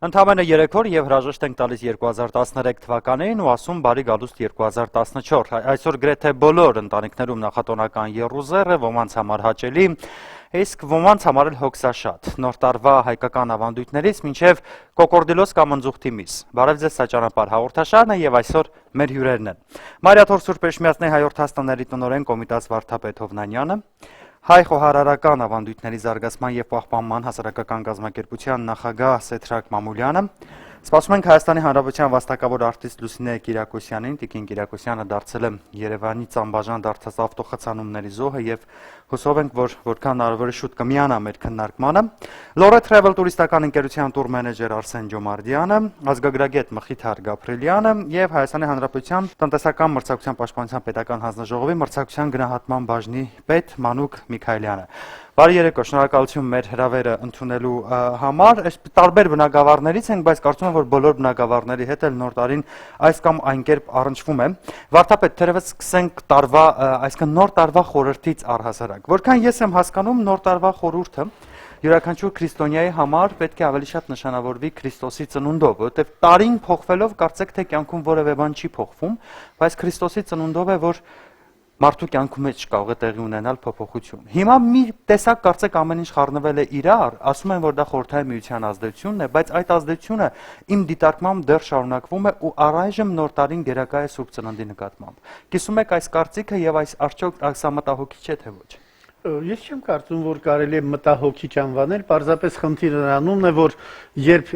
Ընդամենը 3 օր եւ հրաժեշտ ենք տալիս 2013 թվականին ու ասում բարի գալուստ 2014։ Այսօր գրեթե բոլոր ընտանիքներում նախատոնական եռուզեռ է, ոմանց համար հաճելի, իսկ ոմանց համար էլ հոգսաշատ։ Նոր տարվա հայկական ավանդույթներից մինչև կոկորդիլոս կամ ընձուղթի միս։ Բարև ձեզ, սա ճանապարհ հաղորդաշարն է եւ այսօր մեր հյուրերն են։ Մարիաթոր Սուրբ Էշմիածնի հայրդ հաստաների տնօրեն Կոմիտաս Վարդապետ Հովնանյանը, Հայ խոհարարական ավանդույթների զարգացման եւ պահպանման հասարակական կազմակերպության նախագահ Սեդրակ Մամուլյանը, սպասում ենք Հայաստանի Հանրապետության վաստակավոր արտիստ Լուսինե Կիրակոսյանին, Տիկին Կիրակոսյանը դարձել է Երևանից անբաժան դարձած ավտոխցանումների զոհը եւ հուսով ենք, որ որքան հնարավոր է շուտ կմիանա մեր քննարկմանը։ Lore Travel տուրիստական ընկերության տուր մենեջեր Արսեն Ջոմարդյանը, ազգագրագետ Մխիթար Գաբրելյանը եւ Հայաստանի Հանրապետության տնտեսական մրցակցության պաշտպանության պետական հանձնաժողովի մրցակցության գնահատման բաժնի պետ Մանուկ Միքայելյանը։ Բարի երեկո, շնորհակալություն մեր հրավերը ընդունելու համար։ Այս տարբեր բնակավարներից ենք, բայց կարծում եմ, որ բոլոր բնակավարների հետ էլ նոր տարին այս կամ այն կերպ առնչվում է։ Վարդապետ, թերևս սկսենք տարվա, այսինքն նոր տարվա խորհրդից առհասարակ։ Որքան ես եմ հասկանում, նոր տարվա խորհուրդը յուրաքանչյուր քրիստոնյայի համար պետք է ավելի շատ նշանավորվի Քրիստոսի ծնունդով, որովհետև տարին փոխվելով կարծեք թե կյանքում որևէ բան չի փոխվում, բայց Քրիստոսի ծնունդով է, որ մարդու կյանքում մեջ կարող է տեղի ունենալ փոփոխություն։ Հիմա մի տեսակ կարծեք ամեն ինչ խառնվել է իրար, ասում են, որ դա Խորհրդային Միության ազդեցությունն է, բայց այդ ազդեցությունը իմ դիտարկմամբ դեռ շարունակվում է ու առայժմ նոր տարին գերակա է Սուրբ Ծննդի նկատմամբ։ Կիսում եք այս կարծիքը եւ այս արդյոք սա մտահոգիչ է թե ոչ։ Ես չեմ կարծում, որ կարելի է մտահոգիչ անվանել, պարզապես խնդիրը նրանումն է, որ երբ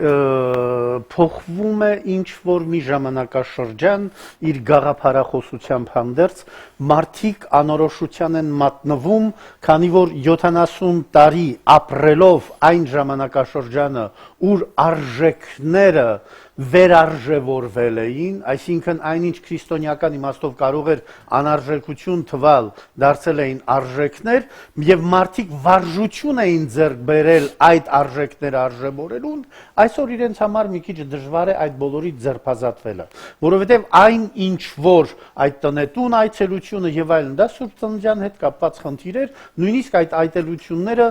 փոխվում է ինչ-որ մի ժամանակաշրջան իր գաղափարախոսությամբ հանդերձ, մարդիկ անորոշության են մատնվում, քանի որ 70 տարի ապրելով այն ժամանակաշրջանը, ուր արժեքները վերարժևորվել էին, այսինքն այնինչ քրիստոնեական իմաստով կարող էր անարժեքություն թվալ, դարձել էին արժեքներ, եւ մարդիկ վարժություն էին ձեռք բերել այդ արժեքները արժևորելուն, այսօր իրենց համար մի քիչ դժվար է այդ բոլորից ձերբազատվելը, որովհետեւ այն ինչ որ այդ տնետուն այցելությունը եւ այլն, դա Սուրբ Ծննդյան հետ կապված խնդիր էր, նույնիսկ այդ այցելությունները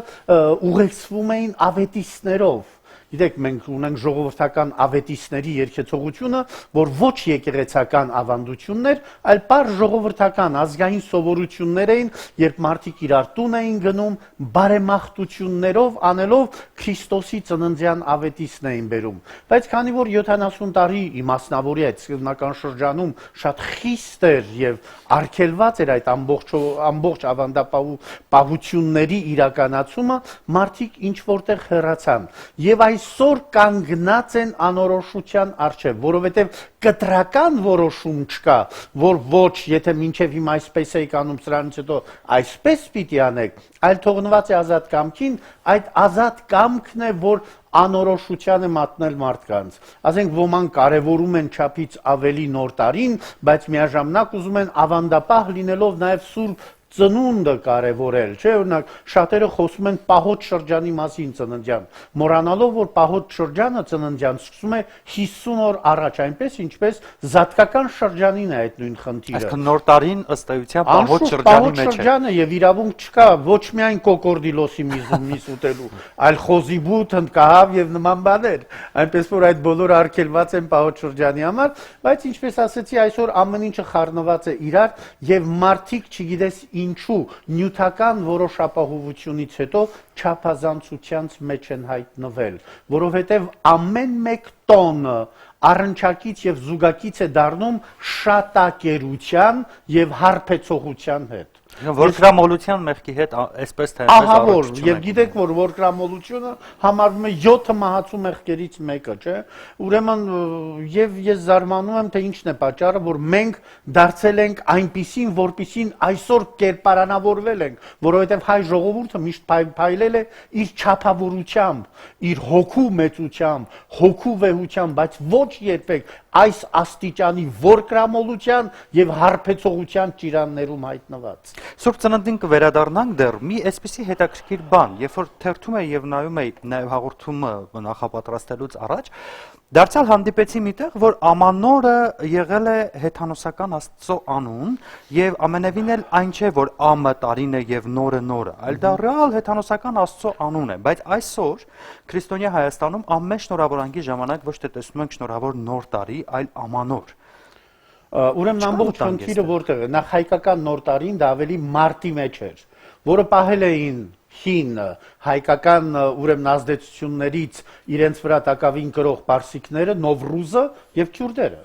ուղեկցվում էին ավետիստներով։ Գիտեք, մենք ունենք ժողովրդական ավետիստների երկեցողությունը, որ ոչ եկեղեցական ավանդություններ, այլ պար ժողովրդական ազգային սովորություններ էին, երբ մարդիկ իրար տուն էին գնում, բարեմաղթություններով անելով Քրիստոսի ծննդյան ավետիստն էին բերում։ Բայց քանի որ 70 տարի իմասնավորի այդ սկզբնական շրջանում շատ խիստ էր եւ արգելված էր այդ ամբողջ ավանդապահությունների իրականացումը, մարդիկ ինչ որտեղ հեռացան։ Եվ այսօր կանգնած են անորոշության առջև, որովհետև կտրական որոշում չկա, որ ոչ, եթե մինչև հիմա այսպես եք անում, սրանից հետո այսպես պիտի անեք, այլ թողնված է ազատ կամքին, այդ ազատ կամքն է, որ անորոշության է մատնել մարդկանց։ Ասենք ոմանք կարևորում են չափից ավելի նոր տարին, բայց միաժամանակ ուզում են ավանդապահ լինելով նաև Սուրբ ծնունդը կարևորել, չէ՞, օրինակ շատերը խոսում են պահոտ շրջանի մասին ծննդյան, մոռանալով որ պահոտ շրջանը ծննդյան սկսում է 50 օր առաջ, այնպես ինչպես զատկական շրջանին է այդ նույն խնդիրը։ Այսինքն նոր տարին ըստ էության պահոտ շրջանի մեջ է։ Պահոտ շրջանը եւ իրավունք չկա ոչ միայն կոկորդիլոսի միս ուտելու, այլ խոզիբութ, հնդկահավ եւ նման բաներ, այնպես որ այդ բոլորը արգելված են պահոտ շրջանի համար, բայց ինչպես ասեցի, այսօր ամեն ինչը խառնված է իրար եւ մարդիկ չգիտես ինչու նյութական որոշ ապահովությունից հետո չափազանցությանց մեջ են հայտնվել, որովհետև ամեն մեկ տոնը առնչակից եւ զուգակից է դառնում շատակերության եւ հարբեցողության հետ։ Որկրամոլության մեղքի հետ այսպես թե Ահա որ, եւ գիտեք որ որկրամոլությունը համարվում է 7 մահացու մեղքերից մեկը, չէ՞։ Ուրեմն եւ ես զարմանում եմ թե ինչն է պատճառը, որ մենք դարձել ենք այնպիսին, որպիսին այսօր կերպարանավորվել ենք, որովհետեւ հայ ժողովուրդը միշտ փայլել է իր չափավորությամբ, իր հոգու մեծությամբ, հոգու վեհությամբ, բայց ոչ երբեք այս աստիճանի որկրամոլության եւ հարբեցողության ճիրաններում հայտնված։ Սուրբ Ծննդին կվերադառնանք դեռ մի այսպիսի հետաքրքիր բան, երբ որ թերթում է եւ նայում է նաեւ հաղորդումը նախապատրաստելուց առաջ, Դարձյալ հանդիպեցի միտեղ, որ ամանորը եղել է հեթանոսական Աստծո անուն եւ ամենևին էլ այն չէ, որ ամը տարին է եւ նորը նորը, այլ դա ռեալ հեթանոսական Աստծո անուն է, բայց այսօր քրիստոնյա Հայաստանում ամեն շնորհավորանգի ժամանակ ոչ թե տեսնում ենք շնորհավոր նոր տարի, այլ ամանոր։ Ուրեմն ամբողջ խնդիրը որտեղ է, նախ հայկական նոր տարին դա ավելի մարտի մեջ էր, որը պահել էին հին հայկական ուրեմն ազդեցություններից իրենց վրա տակավին կրող պարսիկները, Նովրուզը եւ քյուրդերը։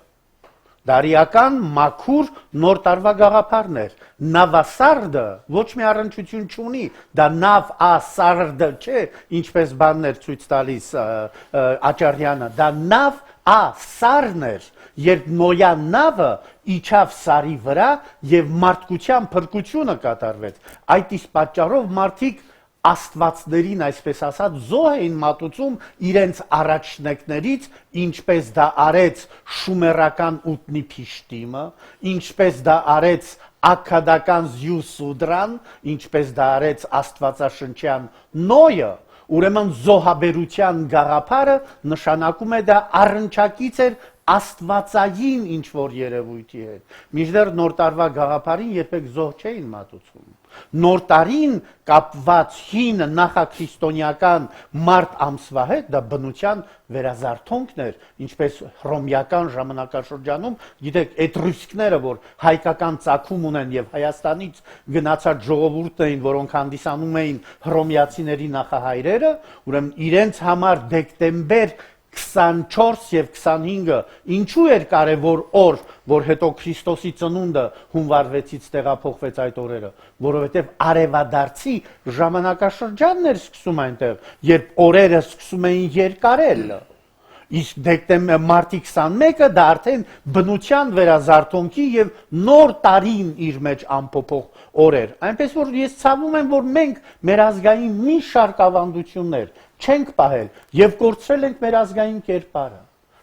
Դարիական մաքուր նոր տարվա գաղափարներ։ Նավասարդը ոչ մի առնչություն չունի, դա նավ ասարդը չէ, ինչպես բաններ ցույց տալիս Աճարյանը, դա նավ ասարն էր, երբ Նոյան նավը իջավ սարի վրա եւ մարդկության փրկությունը կատարվեց։ Այդ իսկ պատճառով մարդիկ աստվածներին, այսպես ասած, զոհ էին մատուցում իրենց առաջնեկներից, ինչպես դա արեց շումերական ուտնի Փիշտիմը, ինչպես դա արեց աքադական Զյուսուդրան, ինչպես դա արեց աստվածաշնչյան Նոյը, ուրեմն զոհաբերության գաղափարը նշանակում է դա առնչակից էր աստվածային ինչ որ երևույթի հետ։ Մինչդեռ նոր տարվա գաղափարին երբեք զոհ չէին մատուցում։ Նոր տարին կապված հին նախաքրիստոնեական մարտ ամսվա հետ դա բնության վերազարթոնքն էր, ինչպես հռոմեական ժամանակաշրջանում, գիտեք, էտրուսկները, որ հայկական ծագում ունեն եւ Հայաստանից գնացած ժողովուրդն էին, որոնք հանդիսանում էին հռոմեացիների նախահայրերը, ուրեմն իրենց համար դեկտեմբեր 24 եւ 25-ը ինչու էր կարևոր օր, որ հետո Քրիստոսի ծնունդը հունվար 6-ից տեղափոխվեց այդ օրերը, որովհետեւ արևադարձի ժամանակաշրջանն էր սկսում այնտեղ, երբ օրերը սկսում էին երկարել։ Իսկ դեկտեմբեր մարտի 21-ը դա արդեն բնության վերազարթոնքի եւ նոր տարին իր մեջ ամփոփող օր էր։ Այնպես որ ես ցավում եմ, որ մենք մեր ազգային մի շարք ավանդություններ չենք պահել եւ կորցրել ենք մեր ազգային կերպարը։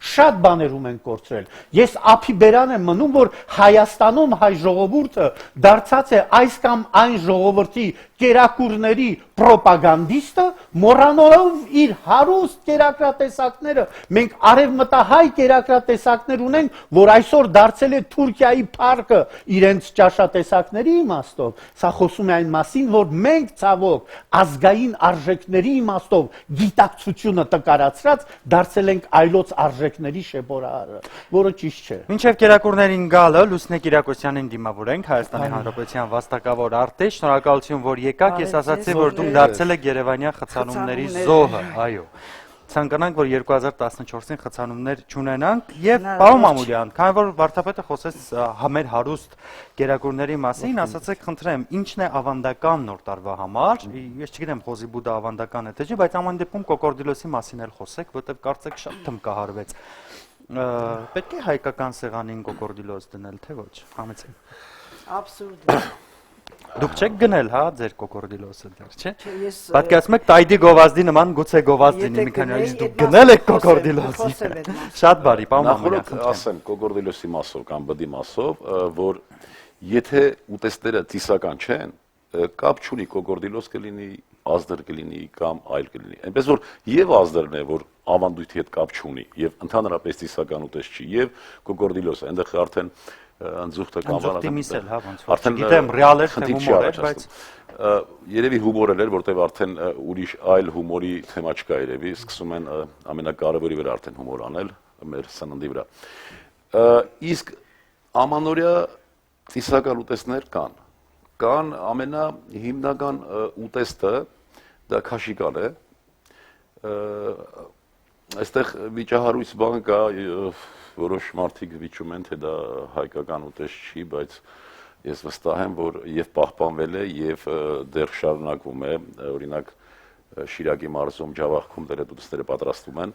Շատ բաներում են կորցրել։ Ես ափիբերան եմ մնում, որ Հայաստանում հայ ժողովուրդը դարձած է այս կամ այն ժողովրդի կերակուրների պրոպագանդիստը, մոռանալով իր հարուստ կերակրատեսակները։ Մենք արևմտահայ կերակրատեսակներ ունենք, որ այսօր դարձել է Թուրքիայի փառքը իրենց ճաշատեսակների իմաստով։ Սա խոսում է այն մասին, որ մենք ցավոք ազգային արժեքների իմաստով գիտակցությունը տկարացրած դարձել ենք այլոց արժեքների շեփորահարը, որը ճիշտ չէ։ Մինչև կերակուրներին գալը Լուսնե Կիրակոսյանին դիմավորենք, Հայաստանի Հանրապետության վաստակավոր արտիստ, շնորհակալություն, որ եկաք, ես ասացի, որ դուք դարձել եք Երևանյան խցանումների զոհը, այո։ Ցանկանանք, որ 2014-ին խցանումներ չունենանք եւ պարոն Մամուլյան, քանի որ վարչապետը խոսեց մեր հարուստ կերակուրների մասին, ասացեք, խնդրեմ, ի՞նչն է ավանդական նոր տարվա համար։ Ես չգիտեմ խոզի բուդա ավանդական է թե չէ, բայց ամեն դեպքում կոկորդիլոսի մասին էլ խոսեք, որտեղ կարծեք շատ թմկահարվեց։ Պետք է հայկական սեղանին կոկորդիլոս դնել, թե ոչ։ Համեցեք։ Абսուրդ է։ Դուք չեք գնել, հա, ձեր կոկորդիլոսը դեռ, չէ։ Պատկերացնում եք Տայդի գովազդի նման գուցե գովազդ լինի մի քանի օրից դուք գնել եք կոկորդիլոսի։ Շատ բարի, պարոն Մամուլյան։ Նախորդ ասեմ կոկորդիլոսի մասով կամ բդի մասով, որ եթե ուտեստները ծիսական չեն, կապ չունի կոկորդիլոս կլինի, ազդր կլինի կամ այլ կլինի։ Այնպես որ եւ ազդրն է, որ ավանդույթի հետ կապ չունի եւ ընդհանրապես ծիսական ուտեստ չի եւ կոկորդիլոսը, այնտեղ արդեն անձուխտը կանվանա արդեն գիտեմ ռեալ է թե հումոր է, բայց երևի հումոր էր, որտեղ արդեն ուրիշ այլ հումորի թեմա չկա երևի, սկսում են ամենակարևորի վրա արդեն հումոր անել մեր սննդի վրա։ Իսկ ամանորյա ծիսական ուտեստներ կան ամենահիմնական ուտեստը դա քաշիկան է։ Այստեղ վիճահարույց բան կա, որոշ մարդիկ վիճում են, թե դա հայկական ուտեստ չի, բայց ես վստահ եմ, որ եւ պահպանվել է եւ դեռ շարունակվում է, օրինակ Շիրակի մարզում Ջավախքում դեր ուտեստները պատրաստում են,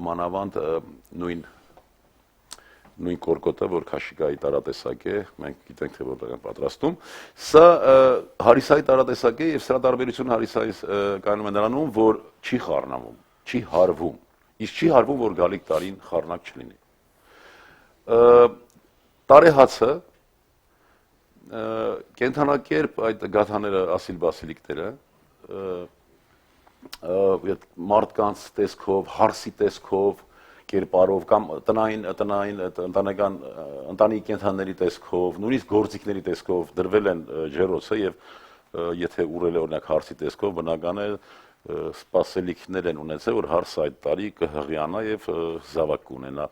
մանավանդ նույն կորկոտը, որ քաշիկայի տարատեսակ է, մենք գիտենք, թե որտեղ են պատրաստում։ Սա հարիսայի տարատեսակ է եւ սրա տարբերությունը հարիսայից կայանում է նրանում, որ չի խառնվում, չի հարվում։ Իսկ չի հարվում, որ գալիք տարին խառնակ չլինի։ Տարեհացը կենթանակերպ այդ գաթաները ասիլ բասիլիկները մարդկանց տեսքով, հարսի տեսքով կերպարով կամ տնային ընտանիքի կենդանիների տեսքով, նույնիսկ գործիքների տեսքով դրվել են ջեռոցը եւ եթե ուռել է օրինակ հարսի տեսքով, բնական է սպասելիքներ են ունեցել, որ հարսը այդ տարի կհղիանա եւ զավակ կունենա։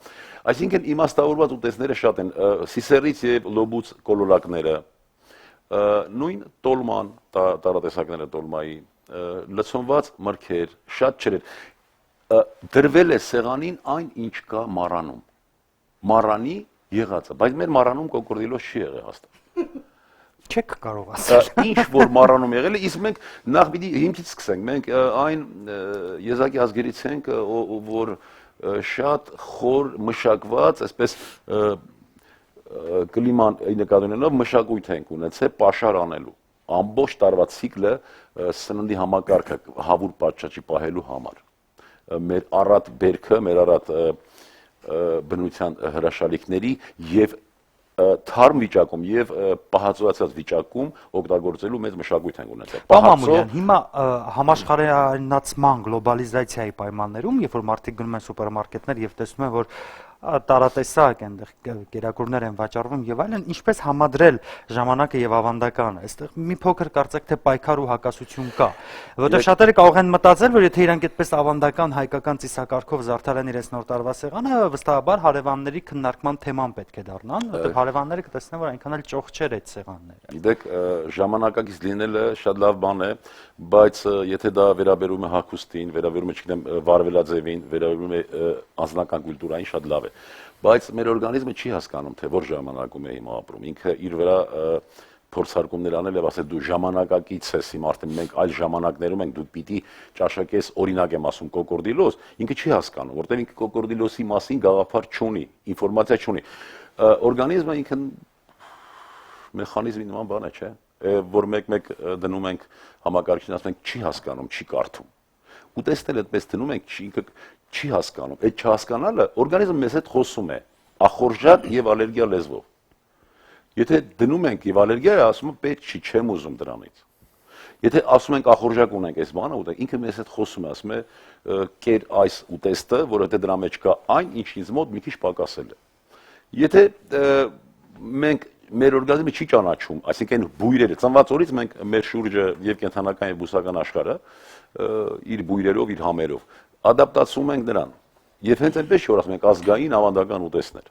Այսինքն իմաստավորված ուտեստները շատ են, սիսերից եւ լոբուց կոլորակները, նույն տոլման, տարատեսակները տոլմայի, լցոնված մրգեր, շատ ջրեր, դրվել է սեղանին այն, ինչ կա մառանում, մառանի եղածը, բայց մեր մառանում կոկորդիլոս չի եղել հաստատ։ Չեք կարող ասել։ Ինչ որ մառանում եղել է, իսկ մենք նախ պիտի հիմքից սկսենք, մենք այն եզակի ազգերից ենք, որ շատ խոր մշակված, այսպես կլիման նկատի ունենալով մշակույթ ենք ունեցել պաշար անելու, ամբողջ տարվա ցիկլը սննդի համակարգը հավուր պատշաճի պահելու համար։ Մեր առատ բերքը, մեր առատ բնության հրաշալիքների եւ թարմ վիճակում եւ պահածոյացած վիճակում օգտագործելու մեծ մշակույթ են ունեցել։ Պահածոյան, հիմա համաշխարհայնացման գլոբալիզացիայի պայմաններում, երբ որ մարդիկ գնում են սուպերմարկետներ եւ տեսնում են, որ տարատեսակ այնտեղ կերակուրներ են վաճառվում եւ այլն, ինչպես համադրել ժամանակը եւ ավանդականը։ Այստեղ մի փոքր կարծեք թե պայքար ու հակասություն կա, որովհետեւ շատերը կարող են մտածել, որ եթե իրանք այդպես ավանդական հայկական ծիսակարգով զարդարեն իրենց նոր տարվա սեղանը, վստահաբար հարևանների քննարկման թեման պետք է դառնան, որովհետեւ հարևանները կտեսնեն, որ այնքան էլ ճոխ չէր այդ սեղանները։ Գիտեք, ժամանակակից լինելը շատ լավ բան է, բայց եթե դա վերաբերում է հագուստին, վերաբերում է, չգիտեմ, վարվելաձևին, վերաբերում է անձնական կուլտուրային, շատ լավ է։ Բայց մեր օրգանիզմը չի հասկանում, թե որ ժամանակում է հիմա ապրում։ Ինքը իր վրա փորձարկումներ անել եւ ասել դու ժամանակակից ես, հիմա արդեն մենք այլ ժամանակներում ենք, դու պիտի ճաշակես, օրինակ եմ ասում, կոկորդիլոս, ինքը չի հասկանում, որտեղ ինքը կոկորդիլոսի մասին գաղափար չունի, ինֆորմացիա չունի։ Օրգանիզմը ինքը մեխանիզմի նման բան է, չէ՞, որ մեկ-մեկ դնում ենք համակարգին, ասում ենք չի հասկանում, չի կարդում։ Ուտեստել այդպես դնում ենք, ինքը չի հասկանում։ Այդ չհասկանալը օրգանիզմը մեզ հետ խոսում է ախորժակ եւ ալերգիա լեզվով։ Եթե դնում ենք եւ ալերգիա է, ասում է պետք չի, չեմ ուզում դրանից։ Եթե ասում ենք ախորժակ ունենք այս բանը, ուտենք, ինքը մեզ հետ խոսում է, ասում է կեր այս ուտեստը, որովհետեւ դրա մեջ կա այն, ինչ ինձ մոտ մի քիչ պակասել է։ Եթե մենք մեր օրգանիզմը չի ճանաչում, այսինքն բույրերը, ծնված օրից մենք մեր շուրջը եւ կենթանական եւ բուսական աշխարհը իր բույրերով, իր համերով ադապտացում ենք նրան։ Եվ հենց այնպես որ ասում ենք ազգային ավանդական ուտեստներ։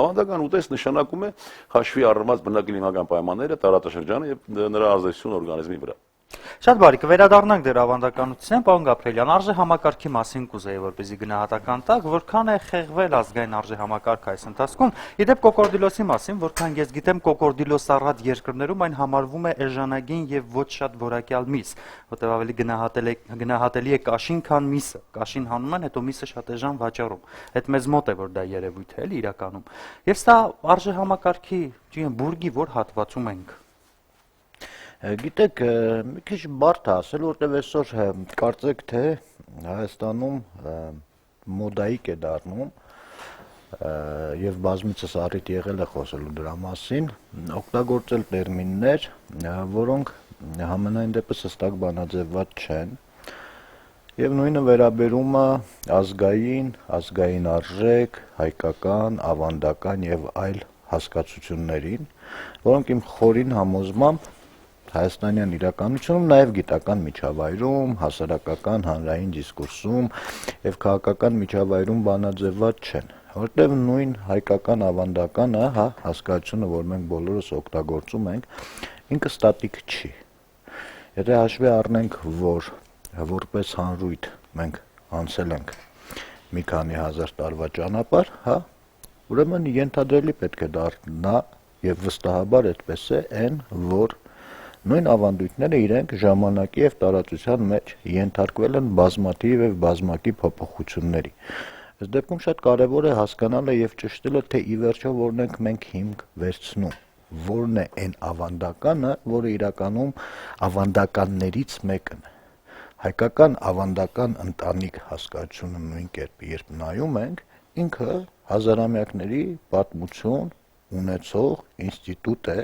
Ավանդական ուտեստ նշանակում է հաշվի առնված բնակլիմական պայմանները, տարածաշրջանը եւ նրա ազդեցությունը օրգանիզմի վրա։ Շատ բարի, կվերադառնանք դեր ավանդականության, պարոն Գաբրելյան, արժե համակարգի մասին կուզեի, որպեսզի գնահատական տաք, որքան է խեղվել ազգային արժե համակարգը այս ընթացքում։ Իդեպ կոկորդիլոսի մասին, որքան ես գիտեմ, կոկորդիլոսառատ երկրներում այն համարվում է էժանագին եւ ոչ շատ որակյալ միս, որտեղ ավելի գնահատելի է կաշին, քան միսը։ Կաշին հանում են, հետո միսը շատ էժան վաճառում։ Այդ մեզ մոտ է, որ դա երևույթ է, էլի իրականում։ Եվ սա արժե համակարգի, բուրգի որ հատվածում ենք։ Գիտեք, մի քիչ բարդ է ասել, որտեղ այսօր կարծեք թե Հայաստանում մոդայիկ է դառնում եւ բազմիցս առիթ եղել է խոսելու դրա մասին, օգտագործել տերմիններ, որոնք համենայն դեպս հստակ բանաձևված չեն եւ նույնը վերաբերում է ազգային արժեք, հայկական, ավանդական եւ այլ հասկացություններին, որոնք իմ խորին համոզմամբ հայաստանյան իրականությունում, նաև գիտական միջավայրում, հասարակական հանրային դիսկուրսում եւ քաղաքական միջավայրում բանաձևված չեն, որտեղ նույն հայկական ավանդականը, հասկացությունը, որ մենք բոլորս օգտագործում ենք, ինքը ստատիկ չի։ Եթե հաշվի առնենք, որ որպես հանրույթ մենք անցել ենք մի քանի հազար տարվա ճանապարհ, ուրեմն ենթադրելի պետք է դառնա եւ վստահաբար այդպես է, որ նույն ավանդույթները իրենք ժամանակի եւ տարածության մեջ ենթարկվել են բազմաթիվ եւ բազմակի փոփոխությունների։ Այս դեպքում շատ կարեւոր է հասկանալը եւ ճշտելը, թե ի վերջո որն ենք մենք հիմք վերցնում, որն է այն ավանդականը, որը իրականում ավանդականներից մեկն է։ Հայկական ավանդական ընտանիք հասկացությունը նույն կերպ երբ նայում ենք, ինքը հազարամյակների պատմություն ունեցող ինստիտուտ է,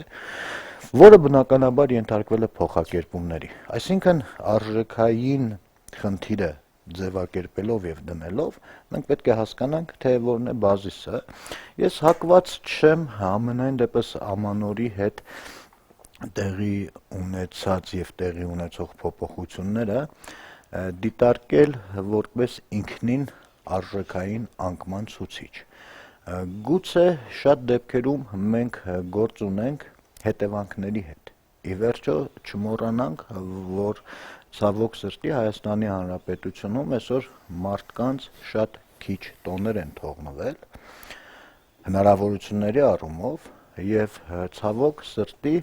որը բնականաբար ենթարկվել է փոխակերպումների։ Այսինքն արժեքային խնդիրը ձևակերպելով եւ դնելով, մենք պետք է հասկանանք, թե որն է բազիսը։ Ես հակված չեմ ամենայն դեպս ամանորի հետ տեղի ունեցած եւ տեղի ունեցող փոփոխությունները դիտարկել որպես ինքնին արժեքային անկման ցուցիչ։ Գուցե շատ դեպքերում մենք գործ ունենք հետևանքների հետ։ Ի վերջո չմոռանանք, որ ցավոք սրտի Հայաստանի Հանրապետությունում այսօր մարդկանց շատ քիչ տոներ են թողնվել հնարավորությունների առումով եւ ցավոք սրտի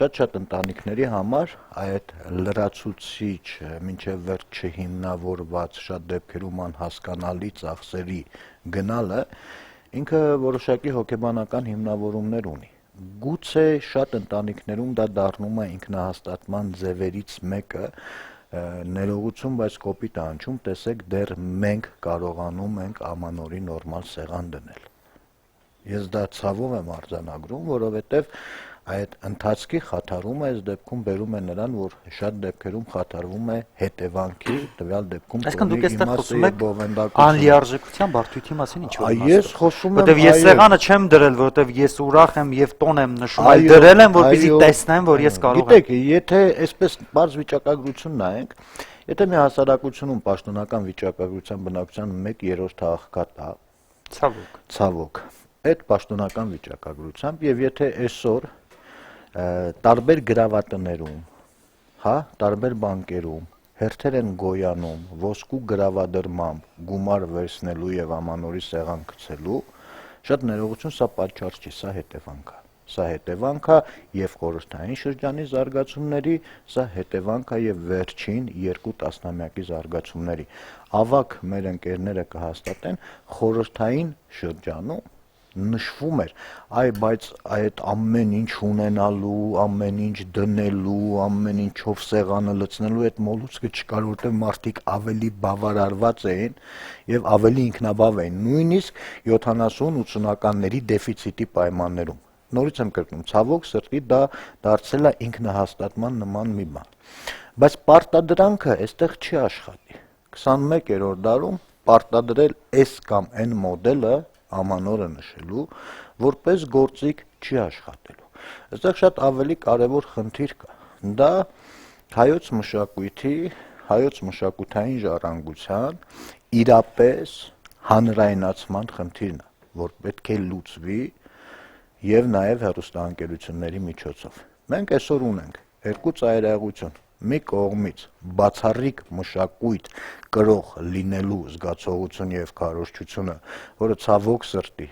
շատ ընտանիքների համար այդ լրացուցիչ մինչև վերջ չհիմնավորված շատ դեպքերում անհասկանալի ծախսերի գնալը ինքը որոշակի հոգեբանական հիմնավորումներ ունի։ Գուցե շատ ընտանիքներում դա դառնում է ինքնահաստատման ձևերից մեկը, ներողություն, բայց կոպիտ անջում, տեսեք, դեռ մենք կարողանում ենք ամանորի նորմալ սեղան դնել։ Ես դա ցավով եմ արձանագրում, որովհետև այդ ընթացքի խաթարումը այս դեպքում բերում է նրան, որ շատ դեպքերում խաթարվում է հետևանքի, տվյալ դեպքում Այսինքն դուք այստեղ խոսում եք բովանդակություն անլիարժեքության բարդույթի մասին ինչ որ Ես խոսում եմ, որտեվ ես սեղանը չեմ դրել, որտեվ ես ուրախ եմ եւ տոն եմ նշում, այլ դրել եմ, որպեսզի տեսնեմ, որ ես կարող եմ։ Գիտեք, եթե այսպես բարձ վիճակագրություն նայենք, եթե մի հասարակությունում պաշտոնական վիճակագրության բնակության 1/3 աղքատ է, ցավոք, այդ պաշտոնական վիճակագրությամբ եւ եթե այսօր տարբեր գրավատներում, տարբեր բանկերում հերթեր են գոյանում ոսկու գրավադրմամբ գումար վերցնելու եւ ամանորի սեղան գցելու, շատ ներողություն, սա պատճառ չի, սա հետևանք է։ Սա հետևանք է եւ խորհրդային շրջանի զարգացումների, սա հետևանք է եւ վերջին 2 տասնամյակի զարգացումների։ Ավակ մեր ընկերները կհաստատեն, խորհրդային շրջանում նշվում էր, բայց այդ ամեն ինչ ունենալու, ամեն ինչ դնելու, ամեն ինչով սեղանը լցնելու այդ մոլուցքը չկար, որտեղ մարդիկ ավելի բավարարված էին եւ ավելի ինքնաբավ էին, նույնիսկ 70-80-ականների դեֆիցիտի պայմաններում։ Նորից եմ կրկնում, ցավոք սրտի դա դարձել է ինքնահաստատման նման մի բան։ Բայց պարտադրանքը այստեղ չի աշխատի։ 21-րդ դարում պարտադրել այս կամ այն մոդելը ամանորը նշելու, որպես գործիք չի աշխատելու։ Այստեղ շատ ավելի կարևոր խնդիր կա։ Դա հայոց մշակույթի, հայոց մշակութային ժառանգության իրապես հանրայնացման խնդիրն է, որ պետք է լուծվի եւ նաեւ հեռուստաընկերությունների միջոցով։ Մենք այսօր ունենք երկու ծայրահեղություն։ Մի կողմից բացառիկ մշակույթ կրող լինելու զգացողություն եւ քարոզչությունը, որը ցավոք սրտի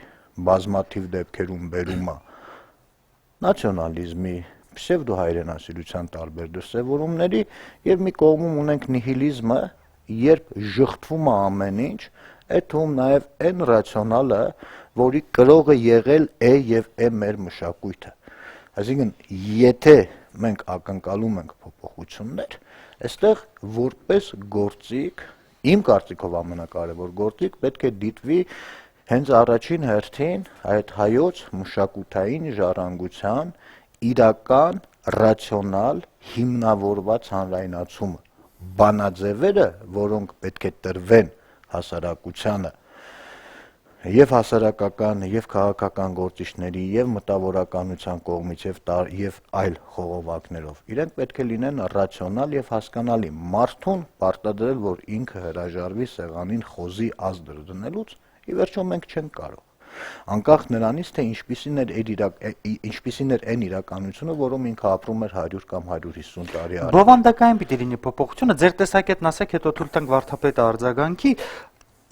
բազմաթիվ դեպքերում բերում է նացիոնալիզմի, պսևդոհայրենասիրության տարբեր դրսևորումների, եւ մի կողմում ունենք նիհիլիզմը, երբ ժխտվում է ամեն ինչ, այդ թվում նաեւ այն ռացիոնալը, որի կրողը եղել է եւ է մեր մշակույթը։ Այսինքն, եթե մենք ակնկալում ենք փոփոխություններ, այստեղ որպես գործիք, իմ կարծիքով ամենակարևոր գործիք պետք է դիտվի հենց առաջին հերթին այդ հայոց մշակութային ժառանգության իրական, ռացիոնալ, հիմնավորված հանրայնացումը, բանաձևերը, որոնք պետք է տրվեն հասարակությանը եւ հասարակական եւ քաղաքական գործիչների եւ մտավորականության կողմից եւ այլ խողովակներով իրենք պետք է լինեն ռացիոնալ եւ հասկանալի մարդուն պարտադրել որ ինքը հրաժարվի սեղանին խոզի ազդր դնելուց ի վերջո մենք չենք կարող անկախ նրանից թե ինչպիսին էր այն իրականությունը որում ինքը ապրում էր 100 կամ 150 տարի առաջ բովանդակային պիտի լինի փոփոխությունը ձեր տեսակետն ասեք հետո թույլ տանք վարդապետը արձագանքի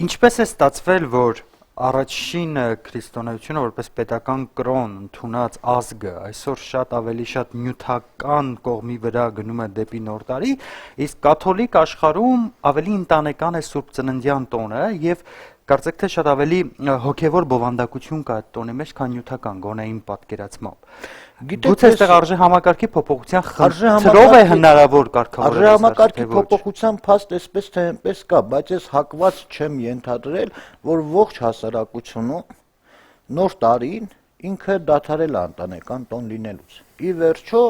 ինչպես է ստացվել որ Առաջին քրիստոնեությունը որպես պետական կրոն ընդունած ազգը այսօր շատ ավելի շատ նյութական կողմի վրա գնում է դեպի նոր տարի, իսկ կաթոլիկ աշխարհում ավելի ընտանեկան է Սուրբ Ծննդյան տոնը եւ կարծեք թե շատ ավելի հոգեվոր բովանդակություն կա այդ տոնի մեջ, քան նյութական գոնե իմ պատկերացմամբ։ Գուցե այստեղ արժե համակարգի փոփոխության խնդրով է հնարավոր կարգավորել արժե համակարգի փոփոխության փաստ այսպես թե այնպես կա, բայց ես հակված չեմ ենթադրել, որ ողջ հասարակությունում նոր տարին ինքը դադարել է ընտանեկան տոն լինելուց։ Ի վերջո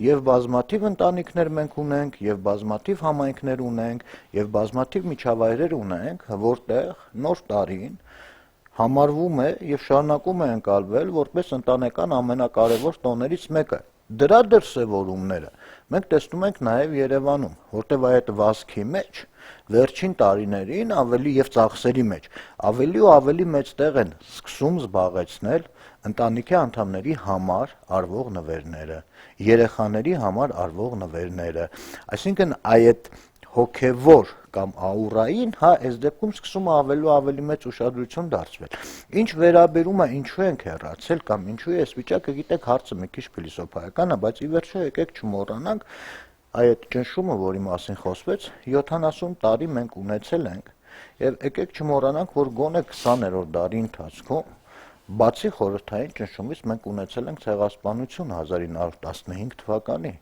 եւ բազմաթիվ ընտանիքներ մենք ունենք, եւ բազմաթիվ համայնքներ ունենք, եւ բազմաթիվ միջավայրեր ունենք, որտեղ նոր տարին համարվում է եւ շարունակում է ընկալվել որպես ընտանեկան ամենակարևոր տոներից մեկը։ Դրա դրսևորումները մենք տեսնում ենք նաեւ Երևանում, որտեղ այդ վազքի մեջ վերջին տարիներին ավելի եւ ծախսերի մեջ ավելի ու ավելի մեծ տեղ են սկսում զբաղեցնել ընտանիքի անդամների համար արվող նվերները, երեխաների համար արվող նվերները, այսինքն այդ հոգևոր կամ աուրային, այս դեպքում սկսում է ավելի ու ավելի մեծ ուշադրություն դարձվել։ Ինչ վերաբերում է ինչու ենք հեռացել կամ ինչու է այս վիճակը, գիտեք, հարցը մի քիչ փիլիսոփայական է, բայց ի վերջո եկեք չմոռանանք այդ ճնշումը, որի մասին խոսվեց, 70 տարի մենք ունեցել ենք, եւ եկեք չմոռանանք, որ գոնե 20-րդ դարի ընթացքում բացի խորհրդային ճնշումից մենք ունեցել ենք ցեղասպանություն 1915 թվականի,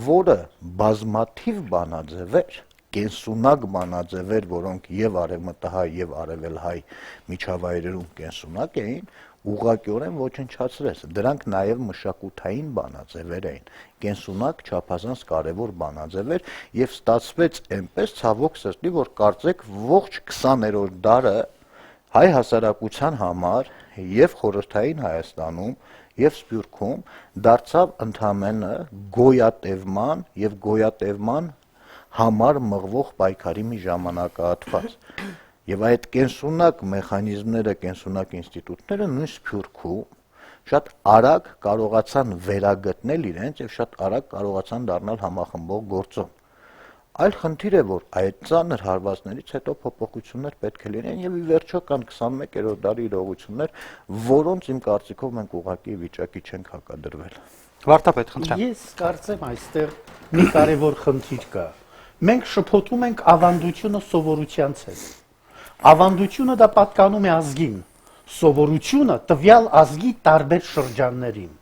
որը բազմաթիվ բանաձևեր, կենսունակ բանաձևեր, որոնք եւ արևմտահայ եւ արևելհայ միջավայրերում կենսունակ էին, ուղղակիորեն ոչնչացրեց։ Դրանք նաեւ մշակութային բանաձևեր էին, կենսունակ չափազանց կարևոր բանաձևեր եւ ստացվեց այնպես ցավոք սրտի, որ կարծեք ողջ 20-րդ դարը հայ հասարակության համար եւ խորհրդային Հայաստանում եւ Սփյուռքում դարձավ ընդամենը գոյատևման եւ գոյատևման համար մղվող պայքարի մի ժամանակահատված։ Եվ այդ կենսունակ մեխանիզմները, կենսունակ ինստիտուտները նույն Սփյուռքում շատ արագ կարողացան վերագտնել իրենց եւ շատ արագ կարողացան դառնալ համախմբող գործոն։ Այլ խնդիր է, որ այդ ծանր հարվածներից հետո փոփոխություններ պետք է լինեն եւ ի վերջո կան 21-րդ դարի իրողություններ, որոնց իմ կարծիքով մենք ուղղակի վիճակի չենք հակադրվել։ Վարդապետ, խնդրեմ։ Ես կարծեմ այստեղ մի կարևոր խնդիր կա։ Մենք շփոթում ենք ավանդությունը սովորությանց հետ։ Ավանդությունը դա պատկանում է ազգին, սովորությունը տվյալ ազգի տարբեր շրջաններին։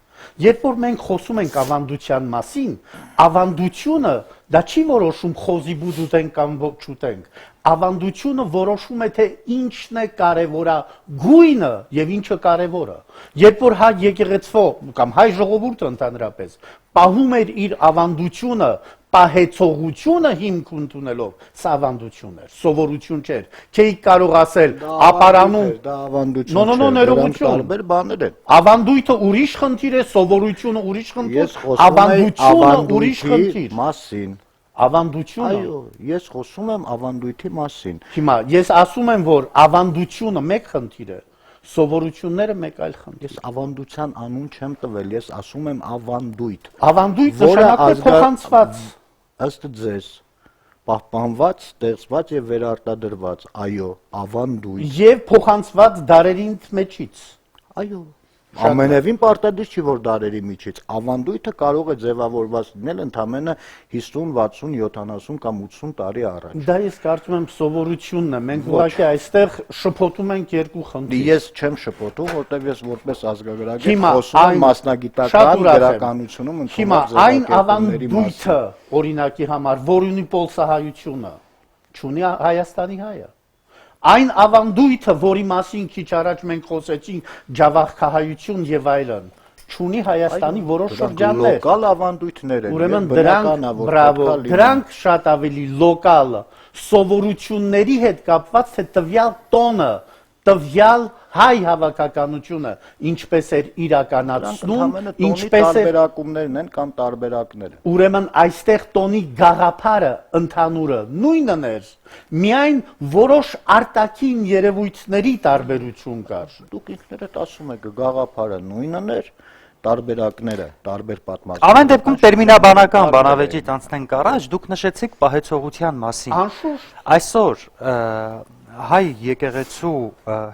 Երբ որ մենք խոսում ենք ավանդության մասին, ավանդությունը դա չի որոշում խոզի բուդ ուտենք կամ ոգ չուտենք։ Ավանդությունը որոշում է թե ինչն է կարևորա գույնը եւ ինչը կարևորը։ Երբ որ հայ եկեղեցվո կամ հայ ժողովուրդը ընդհանրապես պահում էր իր ավանդությունը, պահեցողությունը հիմք ընդունելով, սա ավանդություն էր, սովորություն չէր։ Չէի կարող ասել ապարանում դա ավանդություն չէ, ներողություն, տարբեր բաներ են։ ավանդույթը ուրիշ խնդիր է, սովորությունը ուրիշ խնդիր, ավանդությունը ուրիշ խնդիր։ Մասին։ Ավանդությունը։ Այո, ես խոսում եմ ավանդույթի մասին։ Հիմա ես ասում եմ, որ ավանդությունը մեկ խնդիր է, սովորությունները մեկ այլ խնդիր։ Ես ավանդության անուն չեմ տվել, ես ասում եմ ավանդույթ։ Ավանդույթ նշանակում է փոխանցված։ Ըստ ձեզ պահպանված, ստեղծված եւ վերարտադրված, այո, ավանդույթ։ Եվ փոխանցված դարերի մեջից։ Այո, ամենևին պարտադիր չի, որ դարերի միջից ավանդույթը կարող է ձևավորված լինել ընդամենը 50, 60, 70 կամ 80 տարի առաջ։ Դա ես կարծում եմ սովորությունն է։ Մենք ուղղակի այստեղ շփոթում ենք երկու խնդիր։ Ես չեմ շփոթում, որտեղ ես որպես ազգագրագետ խոսում եմ մասնագիտական գրականությունում ընդունված այն ավանդույթը, օրինակի համար, որ ունի պոլսահայությունը, չունի Հայաստանի հայը։ Այն ավանդույթը, որի մասին քիչ առաջ մենք խոսեցինք, ջավախքահայություն եւ այլն, չունի Հայաստանի որոշ շրջաններ։ Լոկալ ավանդույթներ են։ Ուրեմն դրանք շատ ավելի լոկալ սովորությունների հետ կապված թե տվյալ տոնը, տվյալ հայ հավաքականությունը ինչպես էր իրականացնում, ինչպես է տարբերակումներն են կամ տարբերակները։ Ուրեմն այստեղ տոնի գաղափարը ընդհանուրը նույնն էր, միայն որոշ արտաքին երևույթների տարբերություն կար։ Դուք ինքներդ ասում եք գաղափարը նույնն էր, տարբերակները, տարբեր պատմածներ։ Ամեն դեպքում տերմինաբանական բանավեճից անցնենք առաջ, դուք նշեցիք պահեցողության մասին։ Անշուշտ Այսօր հայ եկեղեցու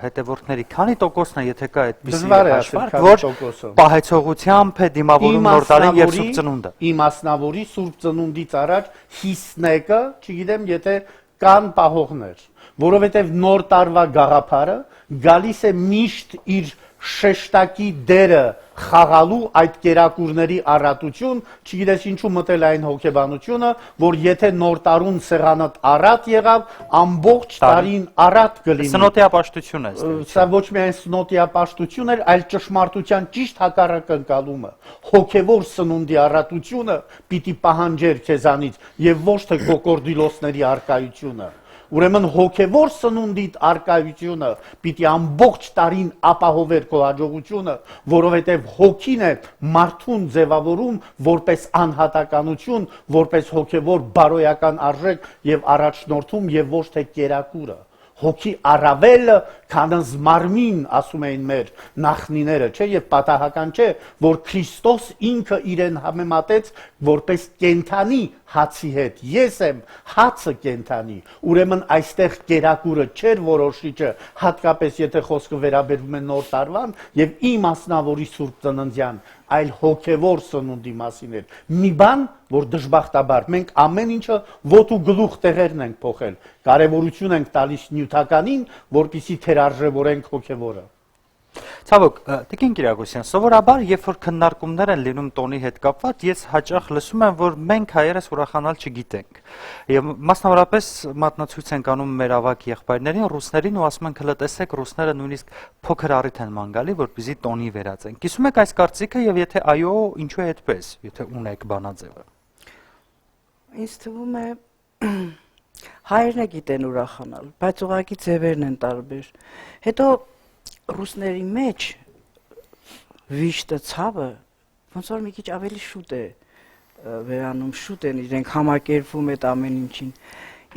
հետևորդների քանի տոկոսն է, եթե կա այդպիսի հաշվարկ, որ պահեցողությամբ է դիմավորում նոր տարին եւ Սուրբ Ծնունդը։ Իմ մասնավորի Սուրբ Ծնունդից առաջ 50-ը, չգիտեմ, եթե կան պահողներ, որովհետեւ նոր տարվա գաղափարը գալիս է միշտ իր շեշտակի դերը խաղալու այդ կերակուրների առատություն, չգիտես ինչու մտել այն հոգեբանությունը, որ եթե նոր տարուն սեղանդ առատ եղավ, ամբողջ տարին առատ կլինի։ Սնոտիապաշտություն է ստեղծում։ Սա ոչ միայն սնոտիապաշտություն էր, այլ ճշմարտության ճիշտ հակառակ ընկալումը։ Հոգևոր սնունդի առատությունը պիտի պահանջեր քեզանից եւ ոչ թե կոկորդիլոսների արկայությունը։ Ուրեմն հոգևոր սնունդիդ արկայությունը պիտի ամբողջ տարին ապահովեր քո հաջողությունը, որովհետև հոգին է մարդուն ձևավորում որպես անհատականություն, որպես հոգևոր բարոյական արժեք եւ առաջնորդում եւ ոչ թե կերակուրը։ Հոգի առավել, քան զմարմին, ասում էին մեր նախնիները, չէ, եւ պատահական չէ, որ Քրիստոս ինքը իրեն համեմատեց որպես կենթանի հացի հետ։ Ես եմ հացը կենթանի։ Ուրեմն այստեղ կերակուրը չէր որոշիչը, հատկապես եթե խոսքը վերաբերվում է նոր տարվան եւ իմ մասնավորի Սուրբ Ծննդյան, այլ հոգևոր սնունդի մասին էր։ Մի բան, որ դժբախտաբար մենք ամեն ինչը ոտու գլուխ տեղերն ենք փոխել, կարևորություն ենք տալիս նյութականին, որպեսզի թերարժևորենք հոգևորը։ Ցավոք, Տիկին Կիրակոսյան, սովորաբար, երբ որ քննարկումներ են լինում տոնի հետ կապված, ես հաճախ լսում եմ, որ մենք հայերս ուրախանալ չգիտենք։ Եվ մասնավորապես մատնացույց ենք անում մեր ավագ եղբայրներին, ռուսներին ու ասում ենք, հələ տեսեք, ռուսները նույնիսկ փոքր առիթ են ման գալի, որպեսզի տոնի վերածեն։ Կիսում եք այս կարծիքը եւ եթե այո, ինչու է այդպես, եթե ունեք բանաձևը։ Ինձ թվում է հայերն է գիտեն ուրախանալ, բայց ուղղակի ձևերն են տարբեր։ Հետո ռուսների մեջ վիշտը ցավը ոնց որ մի քիչ ավելի շուտ է վերանում, շուտ են իրենք համակերպվում այդ ամեն ինչին։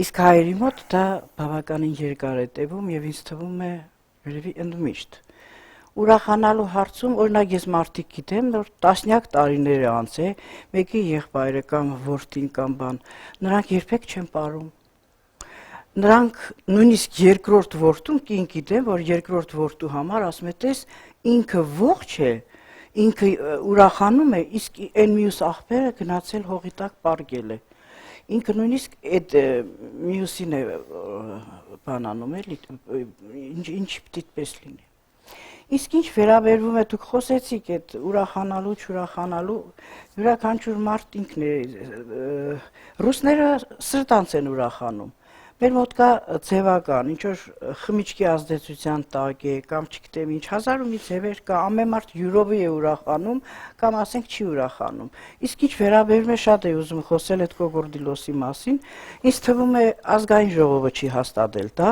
Իսկ հայերի մոտ դա բավականին երկար է տևում եւ ինձ թվում է երևի ընդմիշտ։ Ուրախանալու հարցում օրինակ ես մարդիկ գիտեմ, որ տասնյակ տարիներ է անց է, մեկի եղբայրը կամ որդին կամ բան, նրանք երբեք չեն ապարում։ Նրանք նույնիսկ երկրորդ որդուն կին գիտեն, որ երկրորդ որդու համար ասում է, տես ինքը ողջ է, ինքը ուրախանում է, իսկ այն մյուս աղբերը գնացել հողի տակ պարգել է։ Ինքը նույնիսկ այդ մյուսին է բանանում էլի, ինչ պիտի լինի։ Իսկ ինչ վերաբերվում է դուք խոսեցիք այդ ուրախանալու, չուրախանալու, յուրաքանչյուր մարդ ինքն է, ռուսները սրտանց են ուրախանում։ Մեր մոտ կա ձևական, ինչ որ խմիչքի ազդեցության տակ է, կամ չգիտեմ ինչ, հազար ու մի ձևեր կա, ամեն մարդ յուրովի է ուրախանում, կամ ասենք չի ուրախանում։ Իսկ ինչ վերաբերում է, շատ է ուզում խոսել այդ կոկորդիլոսի մասին, ինձ թվում է ազգային ժողովը չի հաստատել դա,